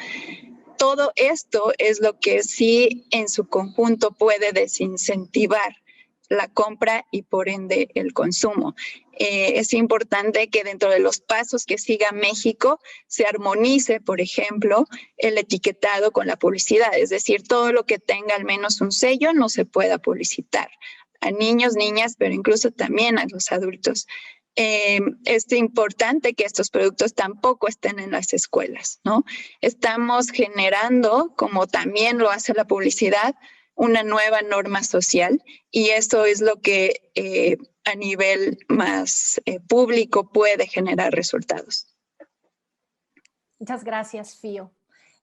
[SPEAKER 3] Todo esto es lo que sí en su conjunto puede desincentivar la compra y por ende el consumo. Es importante que dentro de los pasos que siga México se armonice, por ejemplo, el etiquetado con la publicidad, es decir, todo lo que tenga al menos un sello no se pueda publicitar a niños, niñas, pero incluso también a los adultos. Es importante que estos productos tampoco estén en las escuelas, ¿no? Estamos generando, como también lo hace la publicidad, una nueva norma social y eso es lo que a nivel más público puede generar resultados.
[SPEAKER 1] Muchas gracias, Fío.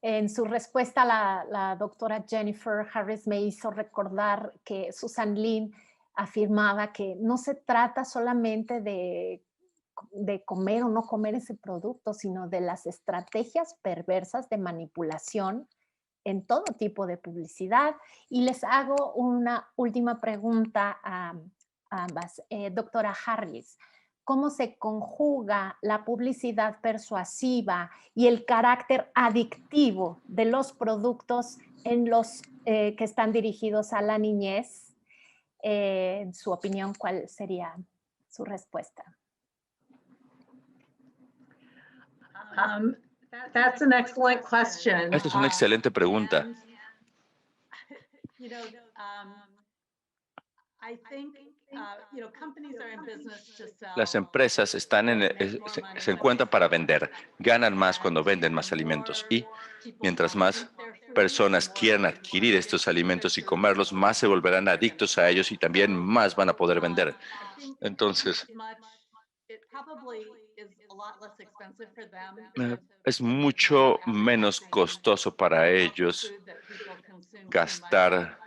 [SPEAKER 1] En su respuesta, la doctora Jennifer Harris me hizo recordar que Susan Lin afirmaba que no se trata solamente de comer o no comer ese producto, sino de las estrategias perversas de manipulación en todo tipo de publicidad. Y les hago una última pregunta a ambas. Doctora Harris, ¿cómo se conjuga la publicidad persuasiva y el carácter adictivo de los productos en los que están dirigidos a la niñez? En su opinión, ¿cuál sería su respuesta?
[SPEAKER 4] That's an excellent question.
[SPEAKER 2] Esta es una excelente pregunta.
[SPEAKER 4] I think, companies are in business to sell.
[SPEAKER 2] Las empresas se encuentran para vender. Ganan más cuando venden más alimentos. Y mientras más personas quieran adquirir estos alimentos y comerlos, más se volverán adictos a ellos y también más van a poder vender. Entonces, es mucho menos costoso para ellos gastar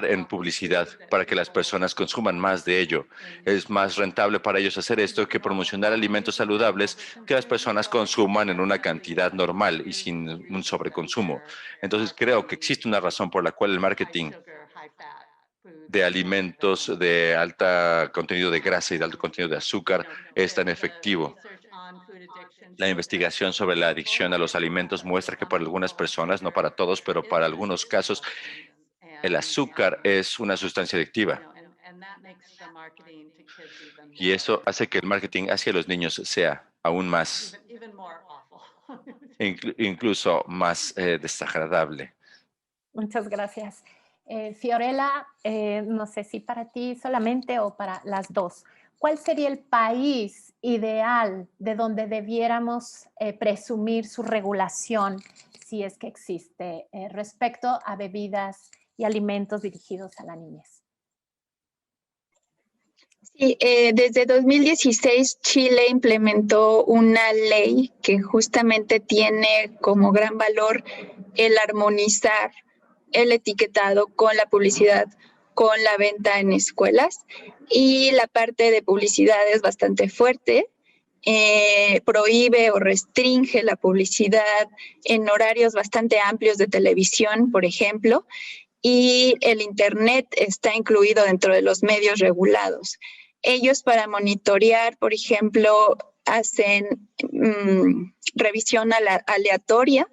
[SPEAKER 2] en publicidad para que las personas consuman más de ello. Es más rentable para ellos hacer esto que promocionar alimentos saludables que las personas consuman en una cantidad normal y sin un sobreconsumo. Entonces, creo que existe una razón por la cual el marketing de alimentos de alto contenido de grasa y de alto contenido de azúcar es tan efectivo. La investigación sobre la adicción a los alimentos muestra que para algunas personas, no para todos, pero para algunos casos, el azúcar es una sustancia adictiva. Y eso hace que el marketing hacia los niños sea aún más, incluso más desagradable.
[SPEAKER 1] Muchas gracias. Fiorella, no sé si para ti solamente o para las dos. ¿Cuál sería el país ideal de donde debiéramos presumir su regulación, si es que existe, respecto a bebidas y alimentos dirigidos a la niñez?
[SPEAKER 3] Sí, desde 2016 Chile implementó una ley que justamente tiene como gran valor el armonizar el etiquetado con la publicidad, con la venta en escuelas, y la parte de publicidad es bastante fuerte. Prohíbe o restringe la publicidad en horarios bastante amplios de televisión, por ejemplo, y el Internet está incluido dentro de los medios regulados. Ellos, para monitorear, por ejemplo, hacen revisión aleatoria,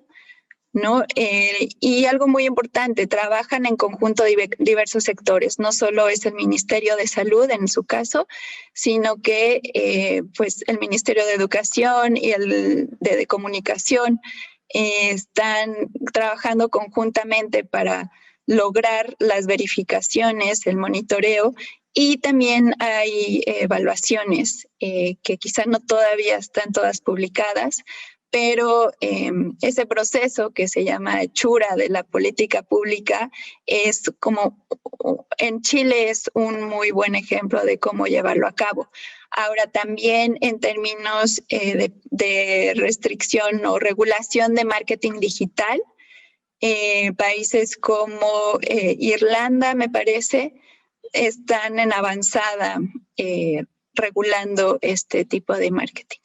[SPEAKER 3] ¿no? Y algo muy importante, trabajan en conjunto diversos sectores, no solo es el Ministerio de Salud en su caso, sino que pues el Ministerio de Educación y el de Comunicación están trabajando conjuntamente para lograr las verificaciones, el monitoreo, y también hay evaluaciones que quizá no todavía están todas publicadas, pero ese proceso que se llama hechura de la política pública es como, en Chile es un muy buen ejemplo de cómo llevarlo a cabo. Ahora también en términos de restricción o regulación de marketing digital, países como Irlanda, me parece, están en avanzada regulando este tipo de marketing.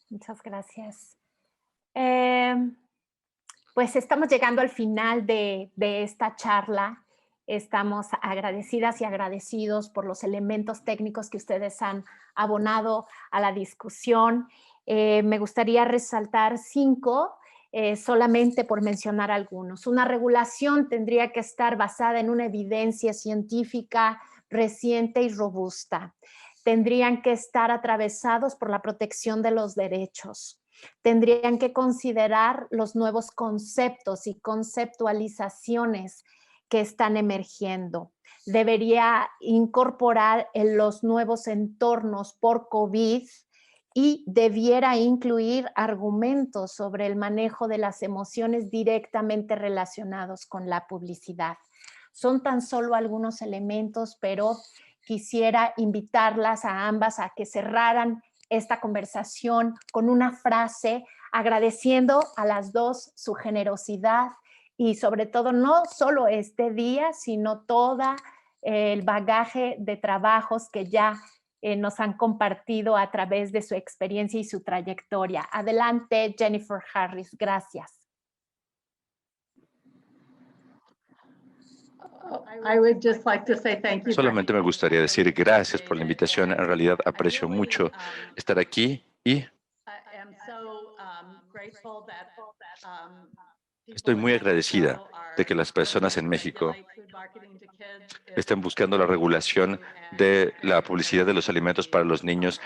[SPEAKER 1] Muchas gracias. Pues estamos llegando al final de esta charla. Estamos agradecidas y agradecidos por los elementos técnicos que ustedes han abonado a la discusión. Me gustaría resaltar 5 solamente por mencionar algunos. Una regulación tendría que estar basada en una evidencia científica reciente y robusta. Tendrían que estar atravesados por la protección de los derechos. Tendrían que considerar los nuevos conceptos y conceptualizaciones que están emergiendo. Debería incorporar en los nuevos entornos por COVID y debiera incluir argumentos sobre el manejo de las emociones directamente relacionados con la publicidad. Son tan solo algunos elementos, pero quisiera invitarlas a ambas a que cerraran esta conversación con una frase agradeciendo a las dos su generosidad y sobre todo no solo este día, sino todo el bagaje de trabajos que ya nos han compartido a través de su experiencia y su trayectoria. Adelante, Jennifer Harris. Gracias.
[SPEAKER 4] I would just like to say thank you.
[SPEAKER 2] Solamente me gustaría decir gracias por la invitación. En realidad aprecio mucho estar aquí y estoy muy agradecida de que las personas en México estén buscando la regulación de la publicidad de los alimentos para los niños.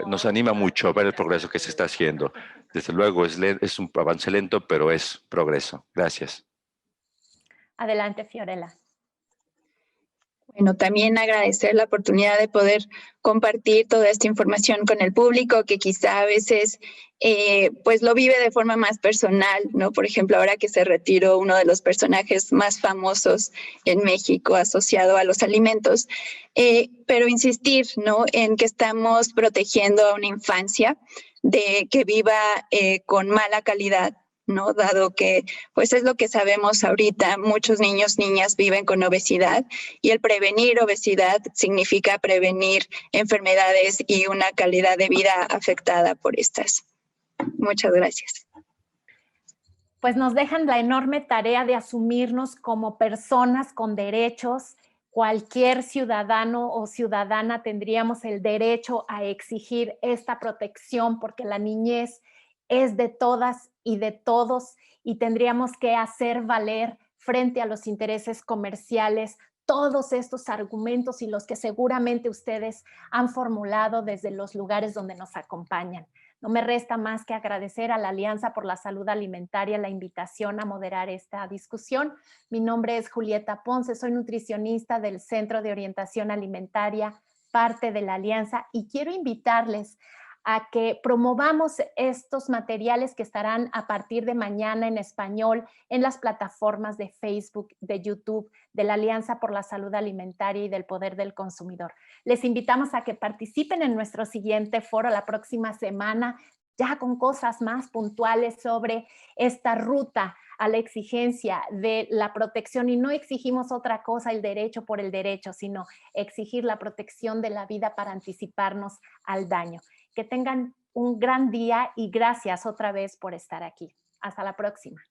[SPEAKER 2] Nos anima mucho a ver el progreso que se está haciendo. Desde luego es un avance lento, pero es progreso. Gracias.
[SPEAKER 1] Adelante, Fiorella.
[SPEAKER 3] Bueno, también agradecer la oportunidad de poder compartir toda esta información con el público que quizá a veces pues lo vive de forma más personal, ¿no? Por ejemplo, ahora que se retiró uno de los personajes más famosos en México asociado a los alimentos, pero insistir, ¿no? En que estamos protegiendo a una infancia de que viva con mala calidad, ¿no? Dado que, pues es lo que sabemos ahorita, muchos niños, niñas viven con obesidad y el prevenir obesidad significa prevenir enfermedades y una calidad de vida afectada por estas. Muchas gracias.
[SPEAKER 1] Pues nos dejan la enorme tarea de asumirnos como personas con derechos. Cualquier ciudadano o ciudadana tendríamos el derecho a exigir esta protección porque la niñez es de todas y de todos y tendríamos que hacer valer frente a los intereses comerciales todos estos argumentos y los que seguramente ustedes han formulado desde los lugares donde nos acompañan. No me resta más que agradecer a la Alianza por la Salud Alimentaria la invitación a moderar esta discusión. Mi nombre es Julieta Ponce, soy nutricionista del Centro de Orientación Alimentaria, parte de la Alianza, y quiero invitarles a que promovamos estos materiales que estarán a partir de mañana en español en las plataformas de Facebook, de YouTube, de la Alianza por la Salud Alimentaria y del Poder del Consumidor. Les invitamos a que participen en nuestro siguiente foro la próxima semana, ya con cosas más puntuales sobre esta ruta a la exigencia de la protección, y no exigimos otra cosa, el derecho por el derecho, sino exigir la protección de la vida para anticiparnos al daño. Que tengan un gran día y gracias otra vez por estar aquí. Hasta la próxima.